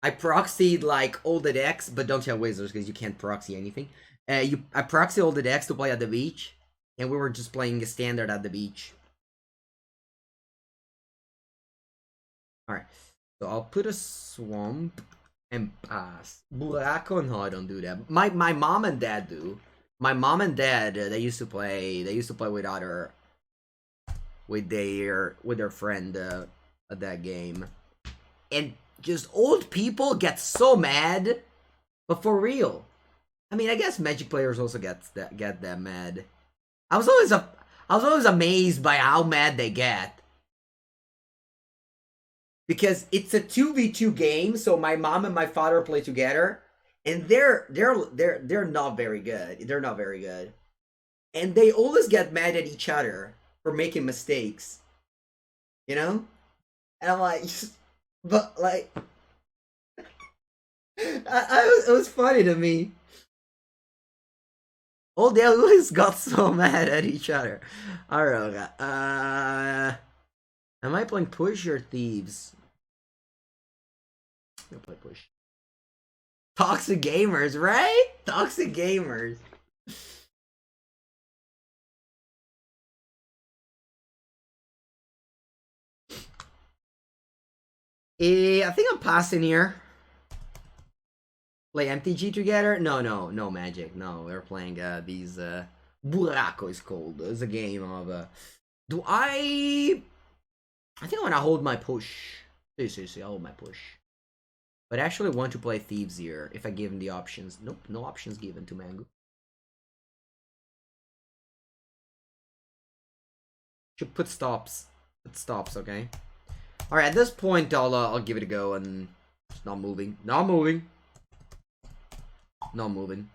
I proxied like all the decks, but don't tell wizards because you can't proxy anything. I proxied all the decks to play at the beach, and we were just playing a standard at the beach. Alright, so I'll put a swamp and pass. Buraco? No, I don't do that. My mom and dad do. My mom and dad, they used to play with their friend at that game, and just old people get so mad, but for real. I mean, I guess Magic players also get that mad. I was always amazed by how mad they get, because it's a 2v2 game. So my mom and my father play together, and they're not very good. They're not very good, and they always get mad at each other for making mistakes, you know? And I'm like, but like, it was funny to me. Oh, they always got so mad at each other. Alright, am I playing Push or Thieves? I'm gonna play Push. Toxic Gamers, right? Toxic Gamers. I think I'm passing here. Play MTG together? No Magic. No, we're playing these Buraco is called. It's a game of I think I wanna hold my push. See, I'll hold my push. But I actually want to play Thieves here if I give him the options. Nope, no options given to Mengu. Should put stops. Put stops, okay? Alright, at this point I'll give it a go, and it's not moving. Not moving. Not moving.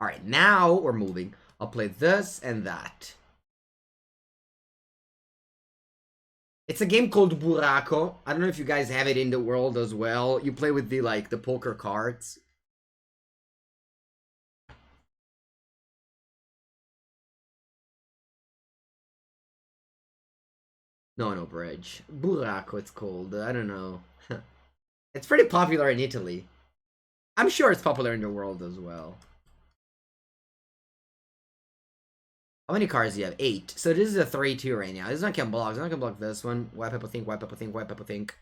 Alright, now we're moving. I'll play this and that. It's a game called Buraco. I don't know if you guys have it in the world as well. You play with the poker cards. No bridge. Buraco it's called. I don't know. It's pretty popular in Italy. I'm sure it's popular in the world as well. How many cards do you have? 8. So this is a 3-2 right now. This one can block. This one can block this one. Wipe up a think, wipe up a think, wipe up a think.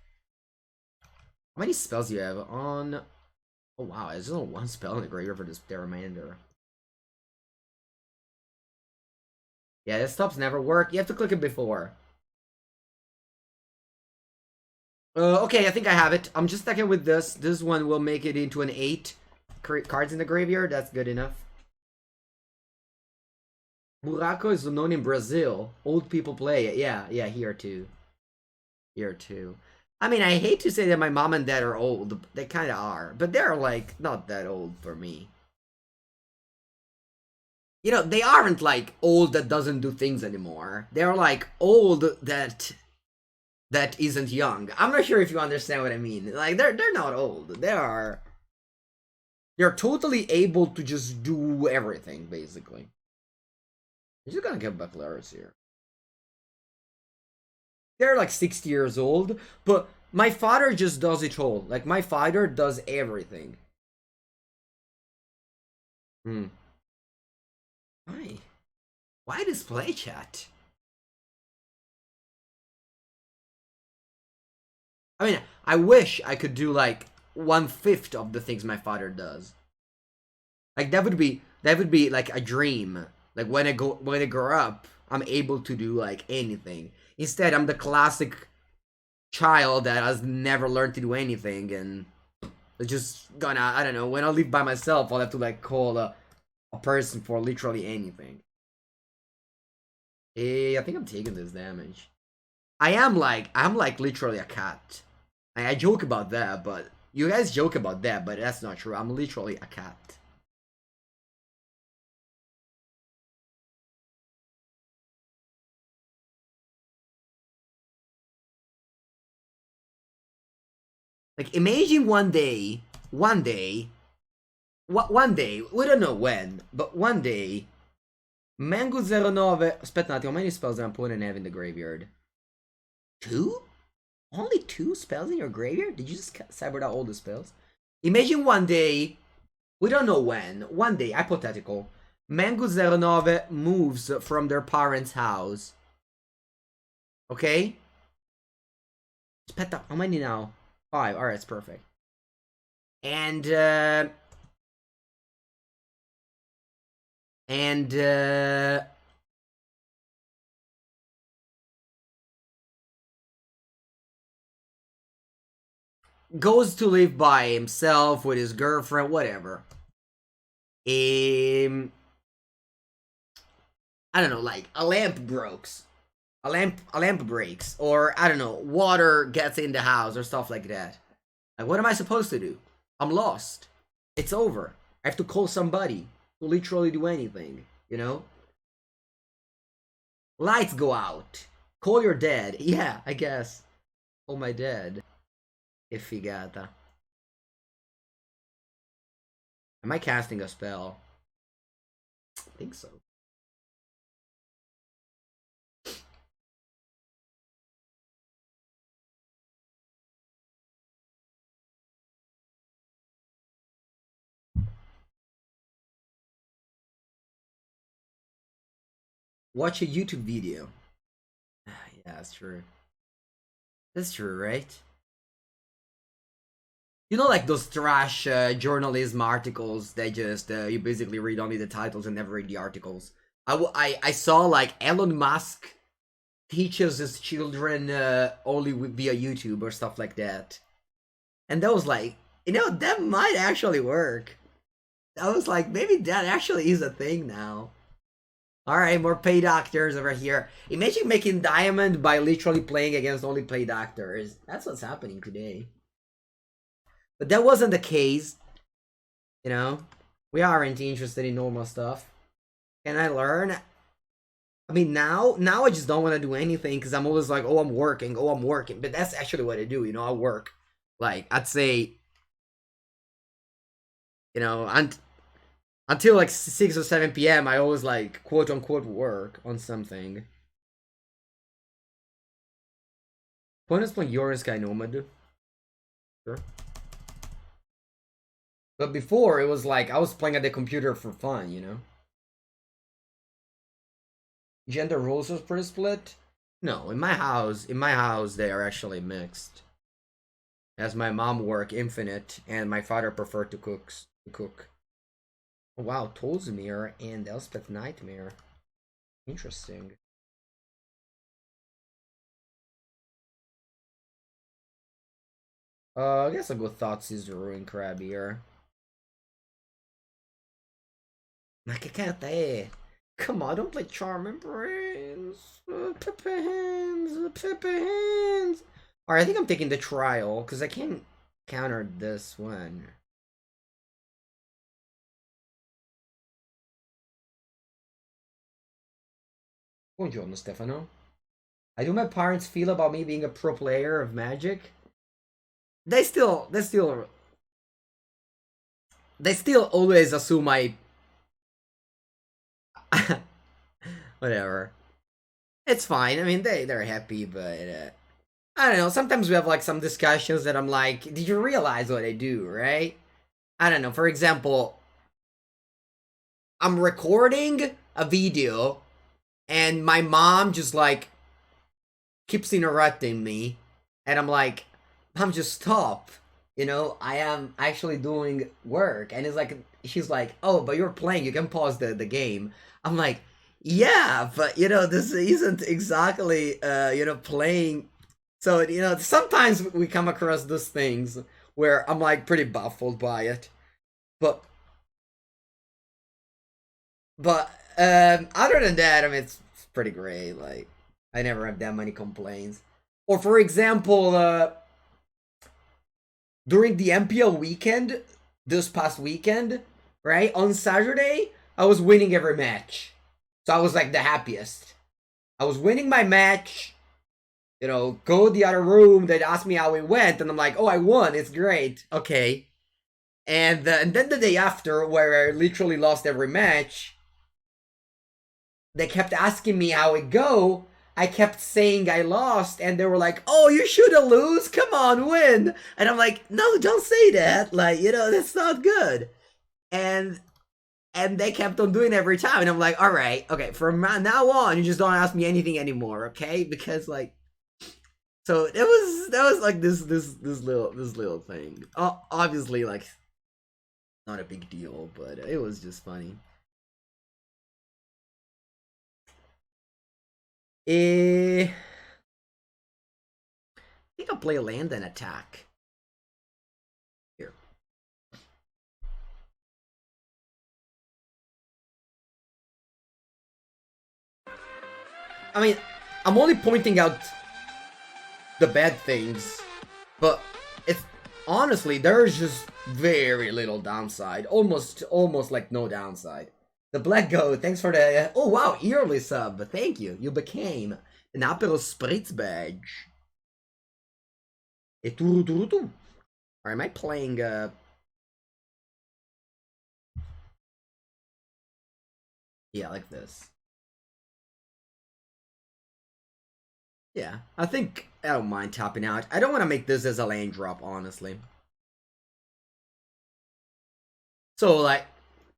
How many spells do you have on? Oh wow, there's only one spell in the graveyard for this Deramander. Yeah, this stops never work. You have to click it before. Okay, I think I have it. I'm just sticking with this. This one will make it into an 8 cards in the graveyard. That's good enough. Buraco is known in Brazil. Old people play it. Yeah, yeah, here too. Here too. I mean, I hate to say that my mom and dad are old. They kind of are. But they're, like, not that old for me. You know, they aren't, like, old that doesn't do things anymore. They're, like, old that isn't young. I'm not sure if you understand what I mean. Like, they're not old. They're totally able to just do everything, basically. I'm just gonna get baccalaureates here. They're like 60 years old, but my father just does it all. Like, my father does everything. Hmm. Why? Why display chat? I mean, I wish I could do like 1/5 of the things my father does. Like, that would be like a dream. Like, when I grow up, I'm able to do like anything. Instead, I'm the classic child that has never learned to do anything, and just gonna, I don't know, when I live by myself, I'll have to like call a person for literally anything. I think I'm taking this damage. I'm like literally a cat. I joke about that, but you guys joke about that, but that's not true. I'm literally a cat. Like, imagine one day, we don't know when, but one day, Mengu 09. Aspetta un attimo, how many spells does an opponent have in the graveyard? Two? Only two spells in your graveyard? Did you just cyber out all the spells? Imagine one day, we don't know when, one day, hypothetical, Mengu 09 moves from their parents' house. Okay? Aspetta, how many now? 5. Alright, it's perfect. And, goes to live by himself with his girlfriend, whatever. I don't know, like a lamp breaks. A lamp breaks, or I don't know, water gets in the house or stuff like that. Like, what am I supposed to do? I'm lost. It's over. I have to call somebody to literally do anything, you know? Lights go out. Call your dad. Yeah, I guess. Call my dad. Che figata. Am I casting a spell? I think so. Watch a YouTube video. Yeah, that's true. That's true, right? You know, like those trash journalism articles. They just you basically read only the titles and never read the articles. I saw like Elon Musk teaches his children only via YouTube or stuff like that, and that was like, that might actually work. I was like, maybe that actually is a thing now. All right, more paid actors over here. Imagine making diamond by literally playing against only paid actors. That's what's happening today. But that wasn't the case. You know, we aren't interested in normal stuff. Can I learn? I mean, now I just don't want to do anything because I'm always like, oh, I'm working, oh, I'm working. But that's actually what I do. I work. Like, I'd say, until like 6 or 7 p.m., I always like quote unquote work on something. When is playing Yoris Guy Nomad? Sure. But before, it was like I was playing at the computer for fun. Gender roles are pretty split? No, in my house they are actually mixed. As my mom work infinite and my father preferred to cook. Oh, wow, Tolzmir and Elspeth Nightmare. Interesting. I guess I'll go Thoughtseize Ruin Crab here. Ma che carta è? Come on, don't play Charming Brains. Pepe Hands, Pepe Hands. Alright, I think I'm taking the trial, because I can't counter this one. Buongiorno, Stefano. How do my parents feel about me being a pro player of Magic? They still always assume I whatever. It's fine. I mean, they're happy, but I don't know. Sometimes we have like some discussions that I'm like, did you realize what I do, right? I don't know. For example, I'm recording a video and my mom just like keeps interrupting me, and I'm like, Mom, just stop. You know, I am actually doing work, and it's like she's like, oh, but you're playing. You can pause the game. I'm like, yeah, but you know, this isn't exactly playing. So you know, sometimes we come across those things where I'm like pretty baffled by it, but but other than that, I mean, it's pretty great. Like, I never have that many complaints. Or for example, during the MPL weekend, this past weekend, right? On Saturday, I was winning every match. So I was like the happiest. I was winning my match, you know, go to the other room, they'd ask me how it went, and I'm like, oh, I won, it's great. Okay. And then the day after, where I literally lost every match, they kept asking me how it go. I kept saying I lost, and they were like, "Oh, you shouldn't lose. Come on, win." And I'm like, "No, don't say that. Like, you know, that's not good." And they kept on doing it every time, and I'm like, "All right, okay. From now on, you just don't ask me anything anymore, okay?" Because like, so it was that was like this little thing. Obviously, like, not a big deal, but it was just funny. I think I'll play land and attack. Here. I mean, I'm only pointing out the bad things, but it's honestly there's just very little downside. Almost like no downside. The Black Goat, thanks for the oh wow, yearly sub. Thank you. You became an Aperol Spritz badge. Et turu turu tu. Or am I playing yeah, like this. Yeah, I think I don't mind topping out. I don't want to make this as a lane drop, honestly. So like,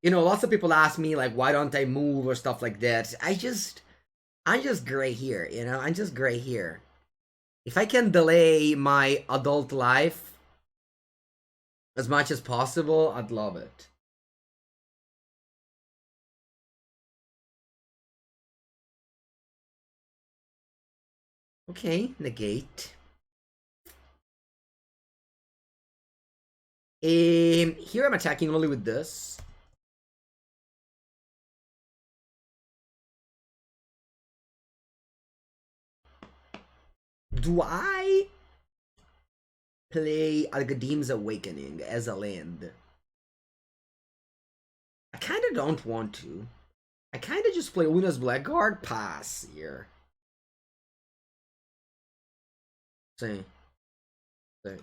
you know, lots of people ask me like, why don't I move or stuff like that. I'm just gray here, you know. I'm just gray here. If I can delay my adult life as much as possible, I'd love it. Okay, negate. Here I'm attacking only with this. Do I play Al-Qadim's Awakening as a land? I kind of don't want to. I kind of just play Una's Blackguard. Pass here. See. See.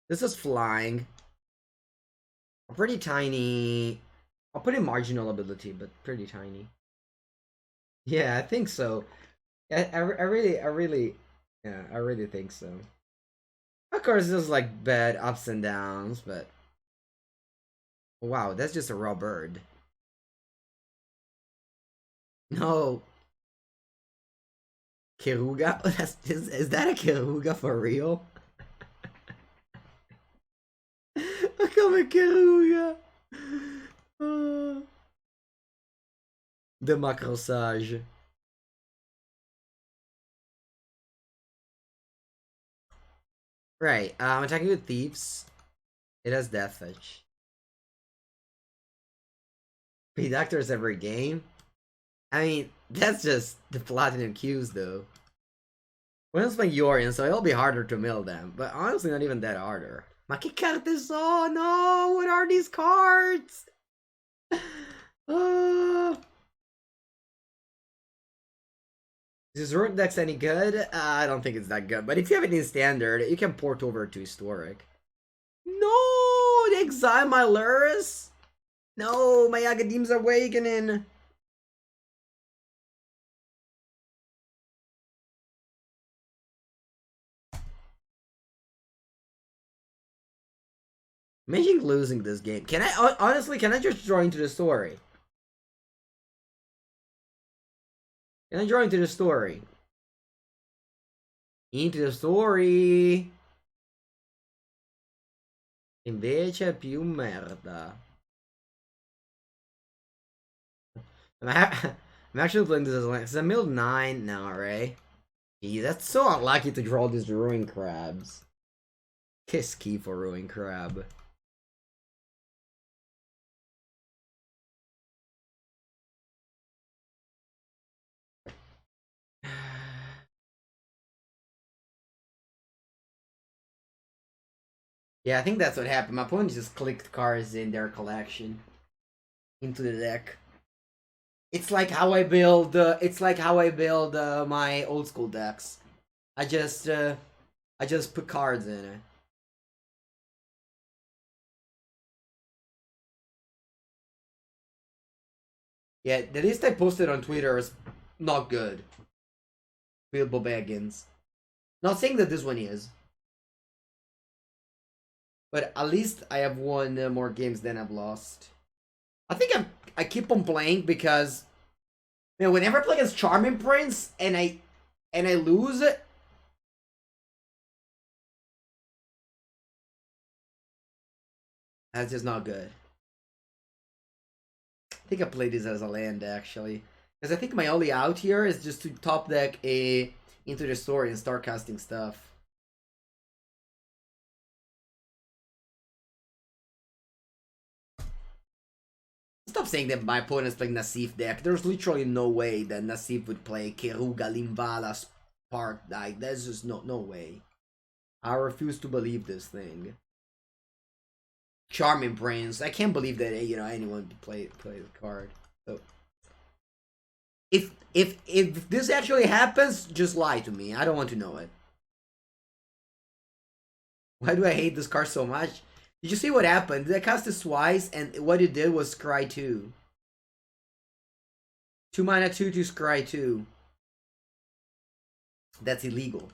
This is flying. A pretty tiny. I'll put in marginal ability, but pretty tiny. Yeah, I think so. Yeah, I really think so. Of course, there's like bad ups and downs, but wow, that's just a raw bird. No, Kiruga? Is that a Kiruga for real? Come a Kiruga. De macrossage. Right, I'm attacking with thieves. It has death fetch. Pay doctors every game? I mean, that's just the platinum queues though. When it's playing Yorion, so it'll be harder to mill them. But honestly, not even that harder. Ma che carte so? No! What are these cards? Is this Ruin deck's any good? I don't think it's that good. But if you have it in standard, you can port over to historic. No! They exile my Luris? No, my Agadeem's Awakening. Imagine losing this game. Can I, honestly, can I just draw into the story? Can I draw into the story? Into the story. Invece è più merda. I'm actually playing this as a because I'm milled 9 now, right? Gee, that's so unlucky to draw these Ruin Crabs. Kiss key for Ruin Crab. Yeah, I think that's what happened. My opponent just clicked cards in their collection into the deck. It's like how I build. My old school decks. I just put cards in it. Yeah, the list I posted on Twitter is not good. Bilbo Baggins. Not saying that this one is. But at least I have won more games than I've lost. I think I keep on playing because, you know, whenever I play against Charming Prince and I lose it, that's just not good. I think I played this as a land actually, because I think my only out here is just to top deck a into the story and start casting stuff. Stop saying that my opponent's playing Nassif deck. There's literally no way that Nassif would play Keruga, Limvala, Spark Knight. There's just no way. I refuse to believe this thing. Charming Prince. I can't believe that, you know, anyone would play the card. So if this actually happens, just lie to me. I don't want to know it. Why do I hate this card so much? Did you see what happened? I cast this twice, and what it did was scry 2. 2 mana 2 to scry 2. That's illegal.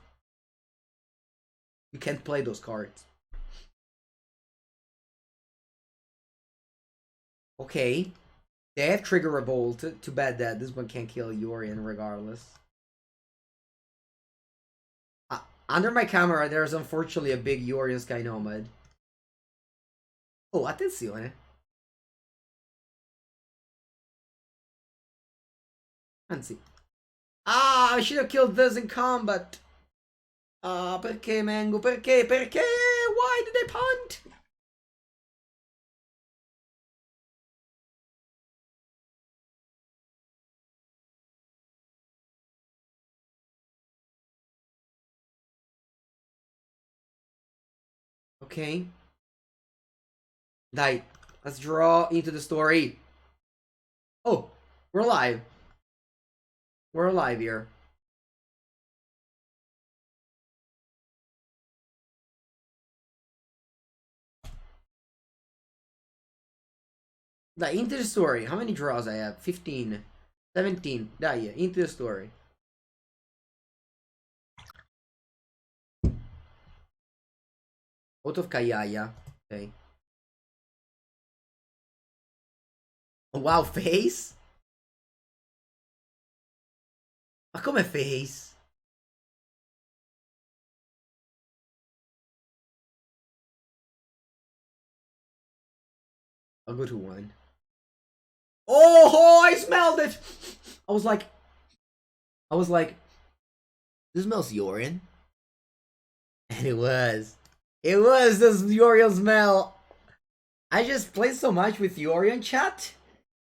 You can't play those cards. Okay. They have Trigger Revolt. Too bad that this one can't kill Yorion regardless. Under my camera, there's unfortunately a big Yorion Sky Nomad. Oh, attenzione. Anzi. Ah, I should have killed this in combat. Ah, perché Mengu? Perché? Perché? Why did I punt? Okay. Dai, let's draw into the story. Oh, we're alive. We're alive here. Dai, into the story. How many draws I have? 15. 17. Dai, into the story. Out of Kayaya. Okay. Oh, wow, face? Ma come face? I'll go to 1. Oh, I smelled it! I was like, this smells Yorion. And it was. It was this Yorion smell. I just played so much with Yorion chat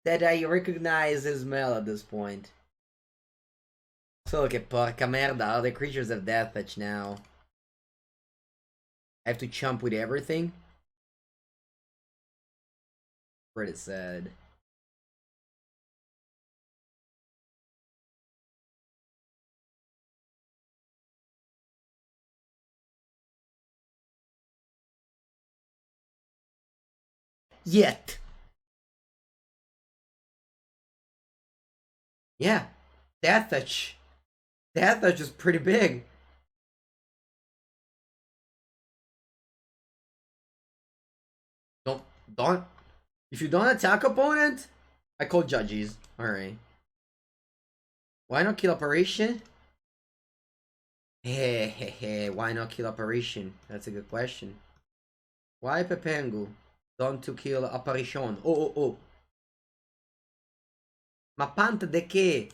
that I recognize the smell at this point. Solo che porca merda, all the creatures have death touch now. I have to chump with everything? Pretty sad. Yet. Yeah. Death touch. Death touch is pretty big. Don't. If you don't attack opponent, I call judges. Alright. Why not kill operation? Hey, why not kill operation? That's a good question. Why Pepengu? Don't to kill operation. Oh. Ma punt de che?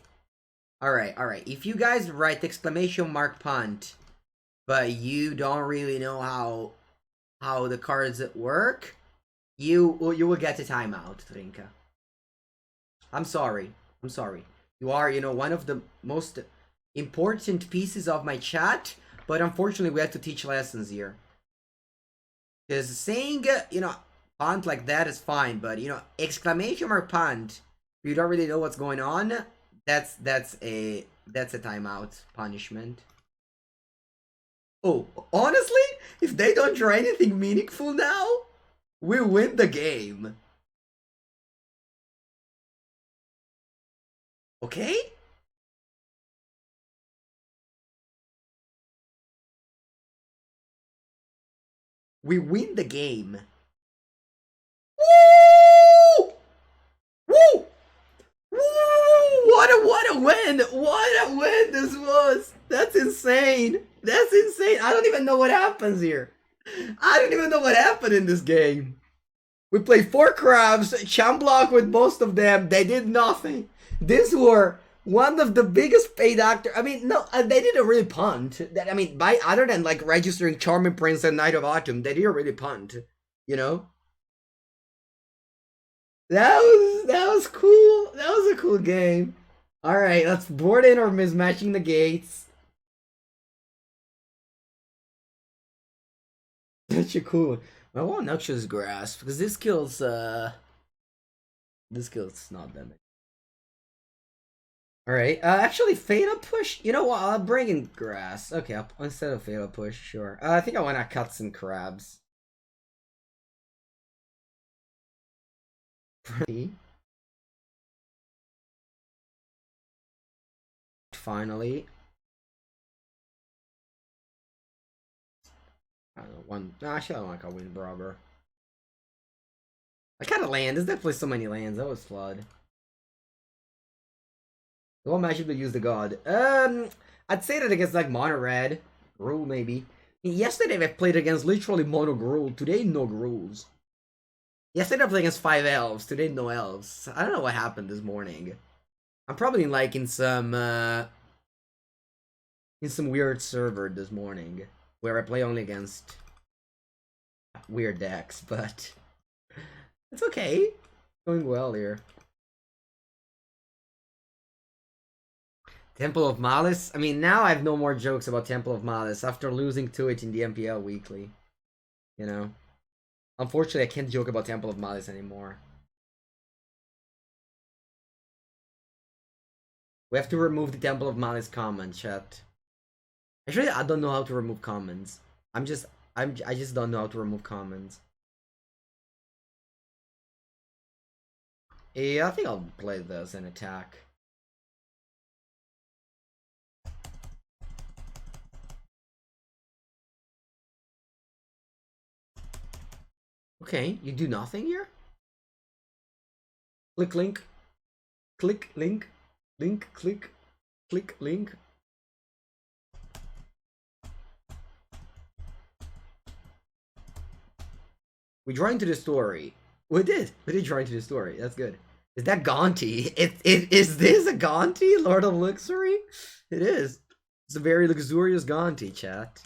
Alright. If you guys write exclamation mark punt, but you don't really know how the cards work, you will get a timeout, Trinka. I'm sorry. You are, one of the most important pieces of my chat, but unfortunately we have to teach lessons here. Because saying, punt like that is fine, but, exclamation mark punt, you don't really know what's going on, that's a timeout punishment. Oh, honestly, if they don't draw anything meaningful now, we win the game. Okay? We win the game. Woo! Woo! Woo! What a win! What a win this was! That's insane! That's insane! I don't even know what happens here. I don't even know what happened in this game. We played 4 crabs, champ block with most of them. They did nothing. These were one of the biggest paid actors. I mean, no, they didn't really punt. I mean, by other than like registering Charming Prince and Knight of Autumn, they didn't really punt. You know. That was cool. That was a cool game. All right, let's board in or mismatching the gates. Such a cool one. I want Noxious Grasp because this kills not damage. Alright, actually Fatal Push, you know what, I'll bring in Grass. Okay, instead of Fatal Push, sure. I think I want to cut some crabs. Finally. I don't know, one. No, actually, I don't like a Wind Robber. I kind of land. There's definitely so many lands. That was Flood. What matchup to use the God? I'd say that against like Mono Red. Gruul, maybe. Yesterday I played against literally Mono Gruul. Today, no Gruuls. Yesterday I played against 5 elves. Today, no elves. I don't know what happened this morning. I'm probably like in some weird server this morning where I play only against weird decks, but it's okay. Going well here. Temple of Malice? I mean, now I have no more jokes about Temple of Malice after losing to it in the MPL weekly. You know? Unfortunately, I can't joke about Temple of Malice anymore. We have to remove the Temple of Malice comment, chat. Actually, I don't know how to remove comments. I just don't know how to remove comments. Yeah, I think I'll play this and attack. Okay, you do nothing here? Click link. Click link. Link, click. Click link. We draw into the story. We did draw into the story. That's good. Is that Gonti? Is this a Gonti? Lord of Luxury? It is. It's a very luxurious Gonti, chat.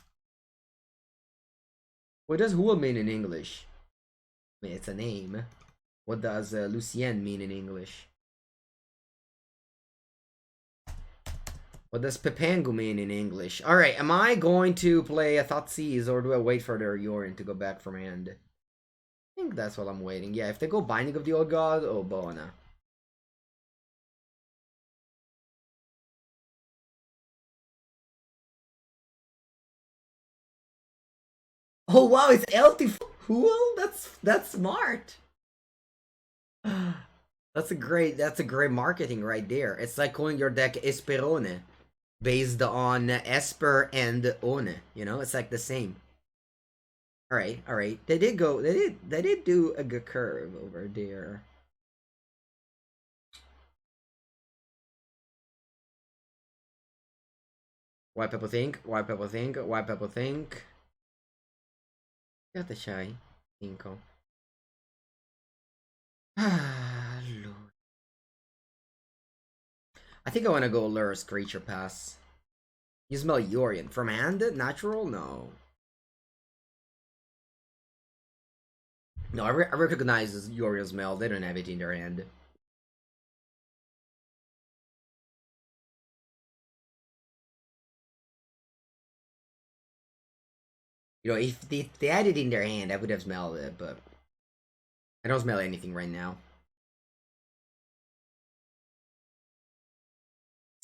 What does Hua mean in English? I mean, it's a name. What does Lucien mean in English? What does Pepengu mean in English? Alright, am I going to play a Thoughtseize or do I wait for their urine to go back from hand? I think that's what I'm waiting. Yeah, if they go Binding of the Old God, oh Bona. Oh wow, it's LT Fool? That's smart. That's a great marketing right there. It's like calling your deck Esperone based on Esper and One, you know? It's like the same. Alright, alright. They did do a good curve over there. Why people think? Why people think? Why people think? Got the shy. Inco. Ah, Lord. I think I want to go Lur's Creature Pass. You smell Yorion. From hand? Natural? No. No, I recognize Yorion's smell. They don't have it in their hand. You know, if they had it in their hand, I would have smelled it, but I don't smell anything right now.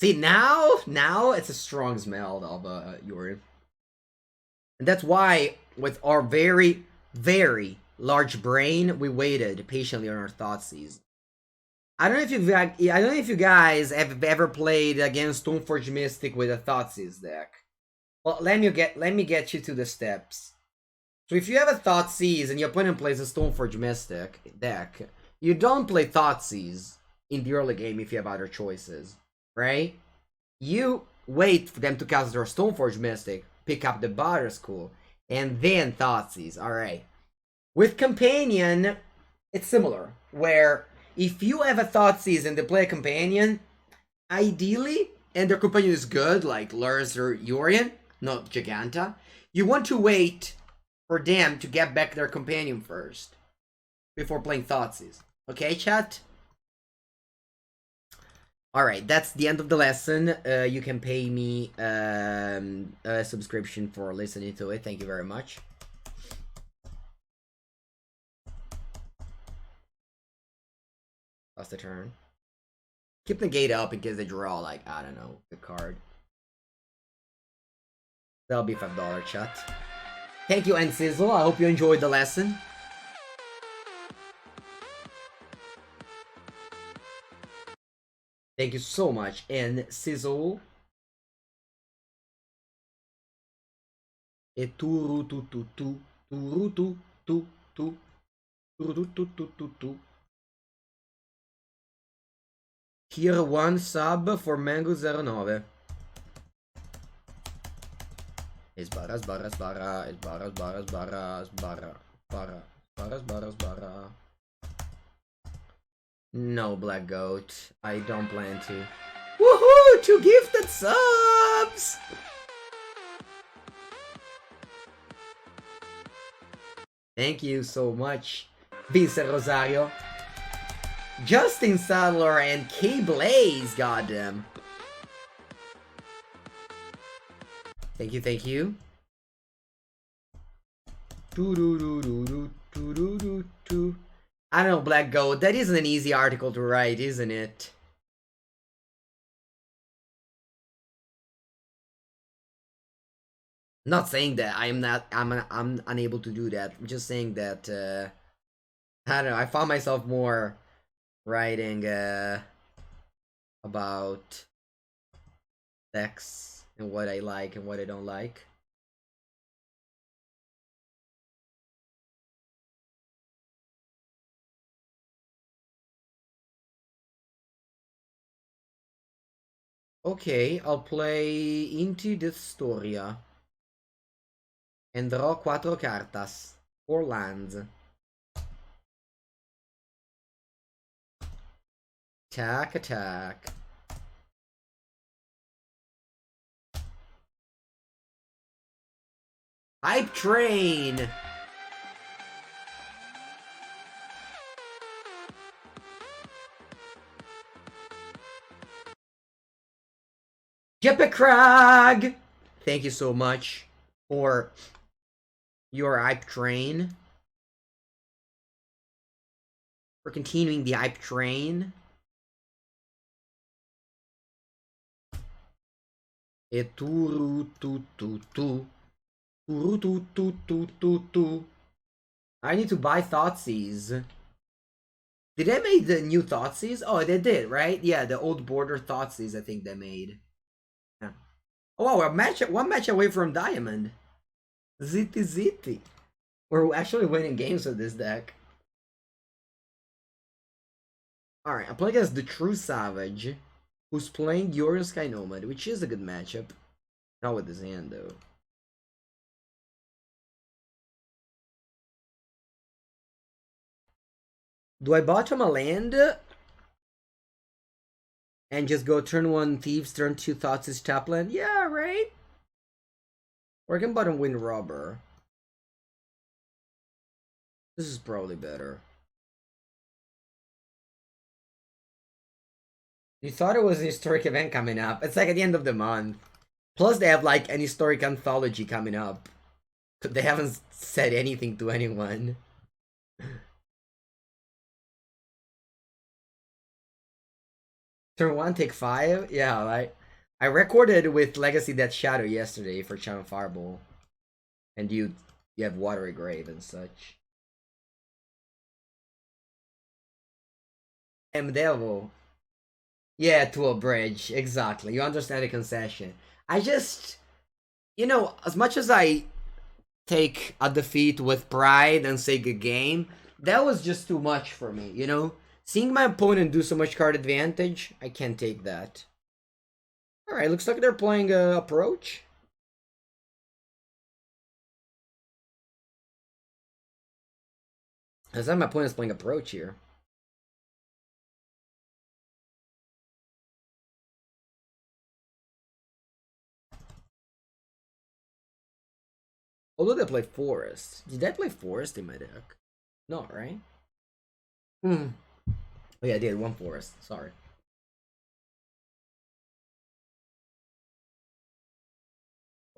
See, now it's a strong smell of Yorion. And that's why, with our very, very large brain, we waited patiently on our Thoughtseize. I don't know if you guys have ever played against Stoneforge Mystic with a Thoughtseize deck. Well, let me get you to the steps. So if you have a Thoughtseize and your opponent plays a Stoneforge Mystic deck, you don't play Thoughtseize in the early game if you have other choices, right? You wait for them to cast their Stoneforge Mystic, pick up the Butter School, and then Thoughtseize. Alright. With Companion, it's similar, where if you have a Thoughtseize and they play a Companion, ideally, and their Companion is good, like Lurz or Yorion, not Giganta, you want to wait for them to get back their Companion first, before playing Thoughtseize. Okay, chat? Alright, that's the end of the lesson. You can pay me a subscription for listening to it. Thank you very much. That's the turn. Keep the gate up in case they draw, like, I don't know, the card. That'll be $5 chat. Thank you, and Sizzle. I hope you enjoyed the lesson. Thank you so much, and Sizzle. E turu tu tu tu turu tu tu tu turu tu tu tu tu. Tier 1 sub for Mengu09. Sbarra, sbarra, sbarra, sbarra, sbarra, sbarra, sbarra, sbarra, sbarra, sbarra, sbarra. No, Black Goat. I don't plan to. Woohoo! 2 gifted subs! Thank you so much, Vincent Rosario. Justin Sadler and K-Blaze, goddamn. Thank you, thank you. I don't know, Black Goat. That isn't an easy article to write, isn't it? Not saying that I'm unable to do that. I'm just saying that I don't know. I found myself more writing about decks and what I like and what I don't like. Okay, I'll play Into the Storia. And draw 4 cartas. 4 lands. Attack, attack. Hype Train! Jeppe thank you so much for your hype train. For continuing the hype train. E turu tu tu tu. Turu tu tu tu tu tu. I need to buy Thoughtseize. Did they make the new Thoughtseize? Oh, they did, right? Yeah, the old border Thoughtseize I think they made. Yeah. Oh, wow, one match away from Diamond. Ziti Ziti. We're actually winning games with this deck. Alright, I'm playing against the True Savage, who's playing Yoru Sky Nomad, which is a good matchup. Not with his hand, though. Do I bottom a land? And just go turn 1 Thieves, turn 2 Thoughts' top land? Yeah, right? Or I can bottom Wind Robber. This is probably better. You thought it was an historic event coming up. It's like at the end of the month. Plus they have like an historic anthology coming up. They haven't said anything to anyone. Turn 1, take 5? Yeah, like I recorded with Legacy Death Shadow yesterday for Channel Fireball. And you have Watery Grave and such. Devil. Yeah, to a bridge, exactly. You understand the concession. I just, you know, as much as I take a defeat with pride and say good game, that was just too much for me, you know? Seeing my opponent do so much card advantage, I can't take that. Alright, looks like they're playing Approach. As my opponent's playing Approach here. Although they play Forest. Did I play Forest in my deck? No, right? Oh yeah, I did. 1 Forest. Sorry.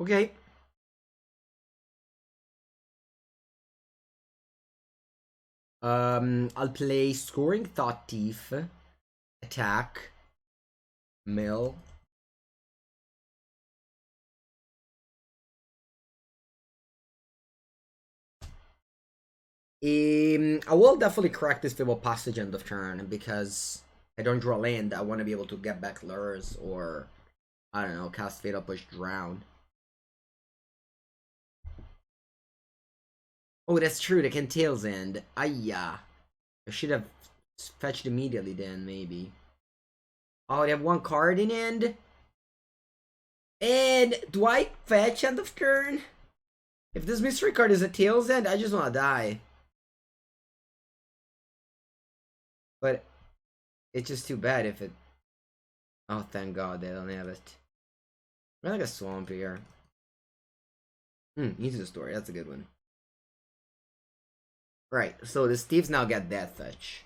Okay. I'll play Scoring Thought Thief. Attack. Mill. I will definitely crack this Fable Passage end of turn because I don't draw land. I want to be able to get back lures or, I don't know, cast Fatal Push Drown. Oh, that's true. They can Tails End. Yeah. I should have fetched immediately then, maybe. Oh, they have 1 card in end? And do I fetch end of turn? If this mystery card is a Tails End, I just want to die. But it's just too bad if it... Oh, thank God they don't have it. I like a Swamp here. Into the Story. That's a good one. Right, so the Steves now get Death Touch.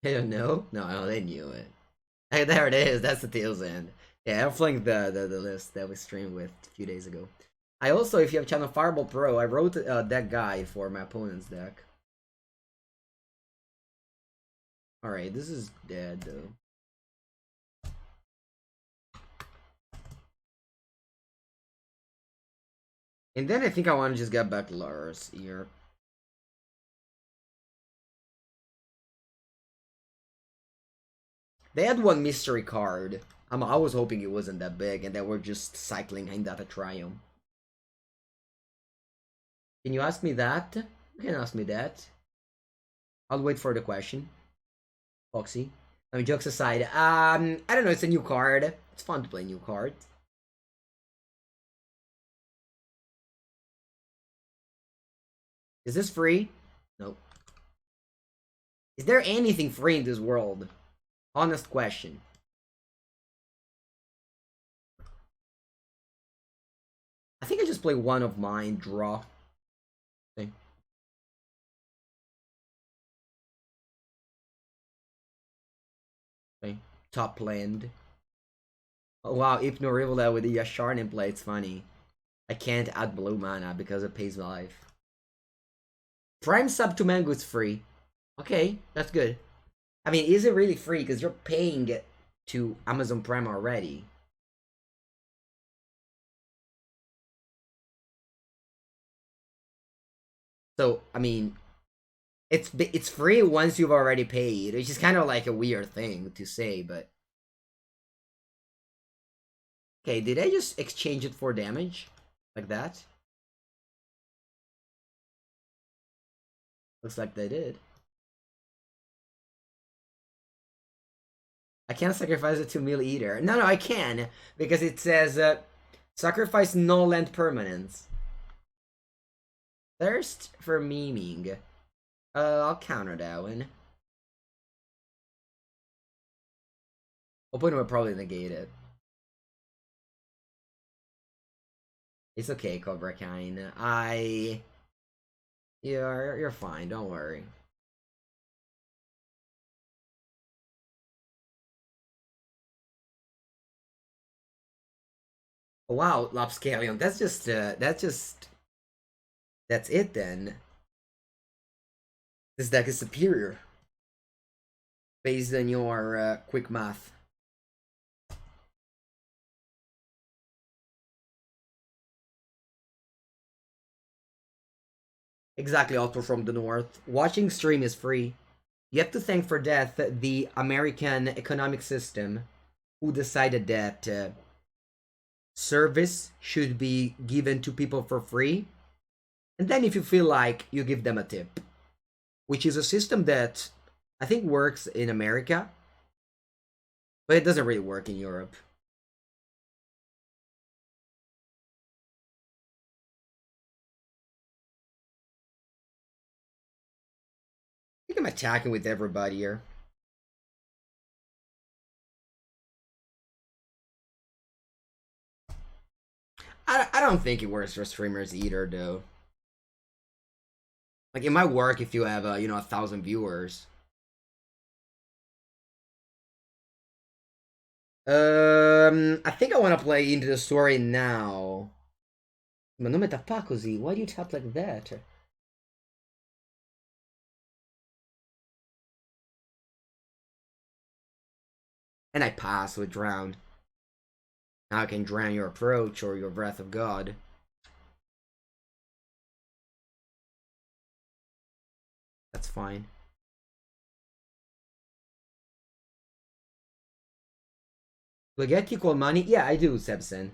They don't know? No, they knew it. Hey, there it is. That's the Tails End. Yeah, I'm flanking the list that we streamed with a few days ago. I also, if you have Channel Fireball Pro, I wrote that guide for my opponent's deck. Alright, this is dead though. And then I think I want to just get back Lars here. They had 1 mystery card. I was hoping it wasn't that big and they were just cycling Hindata Triumph. Can you ask me that? You can ask me that. I'll wait for the question. Foxy. I mean, jokes aside, I don't know, it's a new card. It's fun to play new cards. Is this free? Nope. Is there anything free in this world? Honest question. I think I just play 1 of mine, draw. Okay. top land. Oh, wow, Hypno Rivalda with the Yasharn play, it's funny. I can't add blue mana because it pays my life. Prime sub to Mengu is free. Okay, that's good. I mean, is it really free? Because you're paying it to Amazon Prime already. So, I mean, it's free once you've already paid, which is kind of like a weird thing to say, but... Okay, did I just exchange it for damage? Like that? Looks like they did. I can't sacrifice it to Mill Eater. No, I can, because it says sacrifice no land permanents. Thirst for memeing. I'll counter that one. Opponent would probably negate it. It's okay, Cobra Kine. You're fine, don't worry. Oh, wow, Lopscalion. That's it then. This deck is superior. Based on your quick math. Exactly, Otto from the North. Watching stream is free. You have to thank for that the American economic system, who decided that service should be given to people for free. And then if you feel like, you give them a tip. Which is a system that I think works in America, but it doesn't really work in Europe. I think I'm attacking with everybody here. I don't think it works for streamers either, though. Like, it might work if you have, 1,000 viewers. I think I want to play into the story now. Ma non mi tappa così. Why do you tap like that? And I pass with drown. Now I can drown your approach or your Wrath of God. That's fine. Do I get equal money? Yeah, I do, Sebson.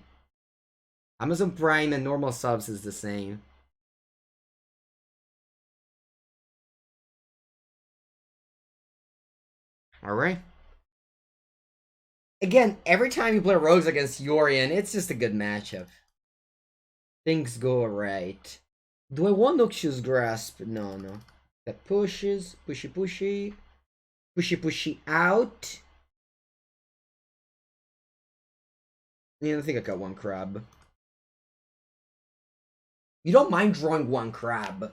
Amazon Prime and normal subs is the same. Alright. Again, every time you play Rogues against Yorian, it's just a good matchup. Things go right. Do I want Noxious Grasp? No. That pushes. Pushy. Pushy out. Yeah, I think I got one crab. You don't mind drawing one crab,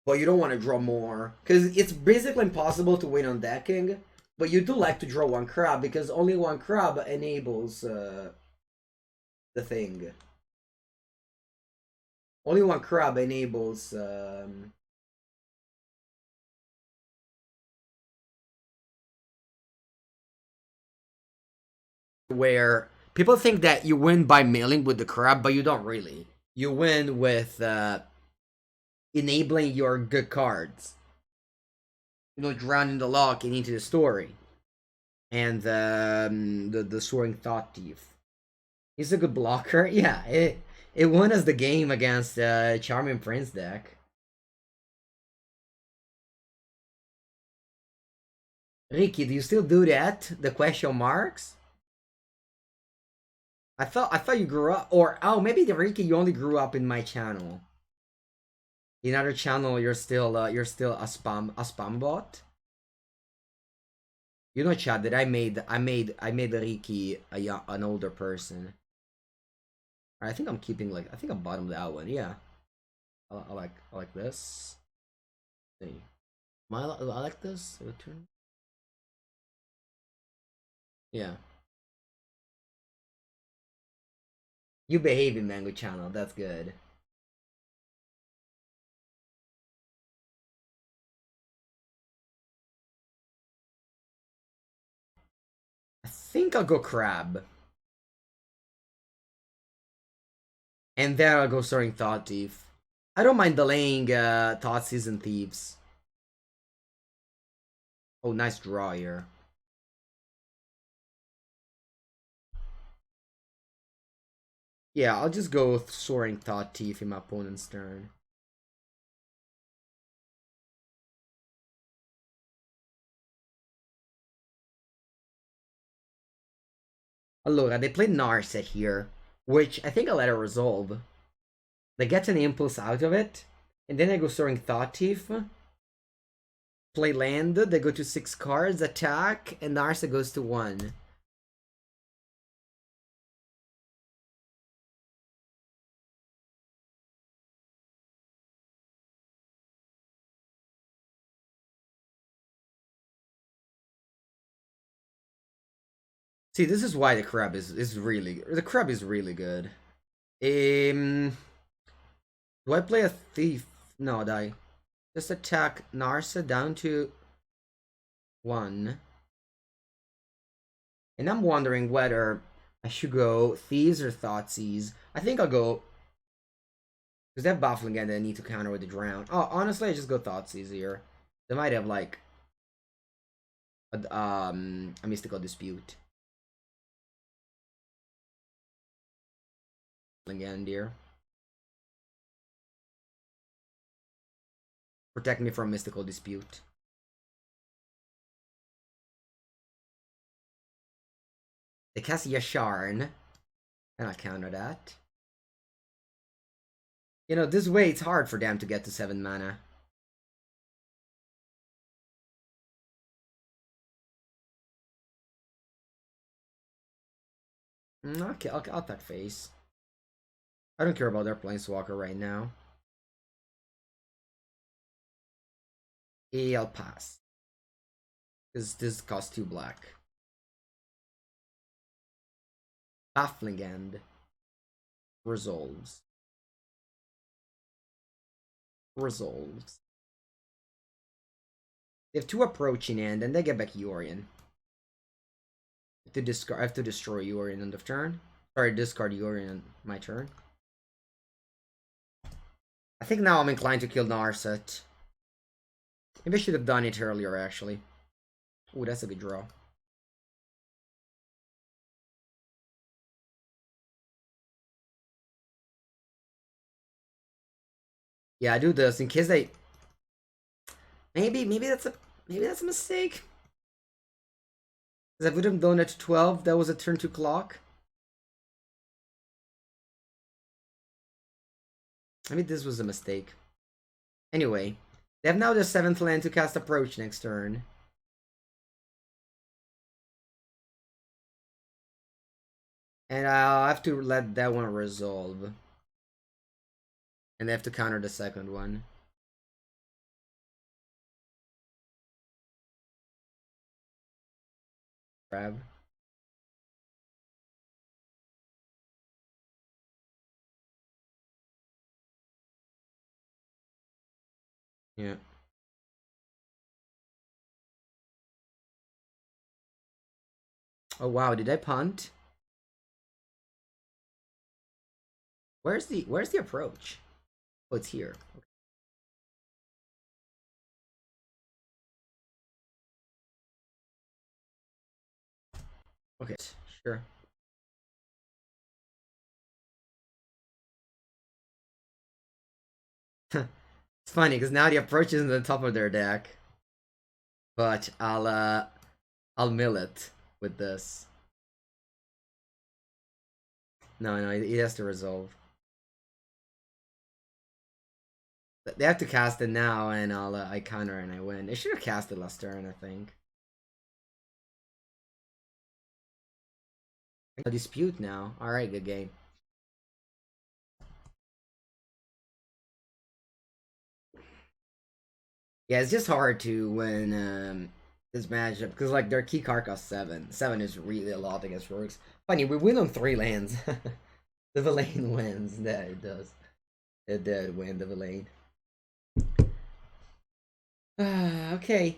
but you don't want to draw more. Because it's basically impossible to win on decking. But you do like to draw one crab, because only one crab enables the thing. Only one crab enables... where people think that you win by milling with the crab, but you don't really. You win with enabling your good cards. Drowning the lock and into the story. And the Soaring Thought Thief. He's a good blocker. Yeah, it won us the game against Charming Prince deck. Ricky, do you still do that? The question marks? I thought you grew up, or oh, maybe the Ricky, you only grew up in my channel. In other channel, you're still a spam bot. You know, Chad, that I made Ricky an older person. I think I'm keeping I think I'm bottom that one. Yeah, I like this. See, I like this. Return. Yeah. You behave in Mango Channel, that's good. I think I'll go Crab. And then I'll go starting Thought Thief. I don't mind delaying Thought Season Thieves. Oh, nice draw here. Yeah, I'll just go with Soaring Thought Thief in my opponent's turn. Oh, look, they played Narset here, which I think I'll let it resolve. They get an impulse out of it, and then I go Soaring Thought Thief. Play land, they go to 6 cards, attack, and Narset goes to 1. See, this is why the crab is really good. Do I play a thief? No, die. Just attack Narsa down to 1. And I'm wondering whether I should go Thieves or Thoughtseize. I think I'll go... Because they have Baffling and I need to counter with the Drown. Oh, honestly, I just go Thoughtseize here. They might have, like... A Mystical Dispute. Again, dear. Protect me from Mystical Dispute. They cast Yasharn. And I'll counter that. You know, this way it's hard for them to get to 7 mana. Okay, I'll attack face. I don't care about their Planeswalker right now. I'll pass. Because this costs 2 black. Baffling End. Resolves. Resolves. They have 2 approaching end, and they get back Yorion. I have to destroy Yorion end of turn. Sorry, discard Yorion on my turn. I think now I'm inclined to kill Narset. Maybe I should have done it earlier, actually. Ooh, that's a good draw. Yeah, I do this in case they... Maybe that's a mistake. Because I would have done it at 12, that was a turn 2 clock. Maybe this was a mistake. Anyway, they have now the 7th land to cast Approach next turn. And I'll have to let that one resolve. And they have to counter the second one. Grab. Yeah. Oh wow, did I punt? Where's the approach? Oh, it's here. Okay, sure. It's funny because now the approach is in the top of their deck. But I'll mill it with this. No, it has to resolve. They have to cast it now, and I counter and I win. They should have cast it last turn, I think. A dispute now. All right, good game. Yeah, it's just hard to when this matchup because like their key card costs 7. 7 is really a lot against rogues. Funny, we win on 3 lands. The Villain wins. Yeah, it does. It did win the Villain. Okay.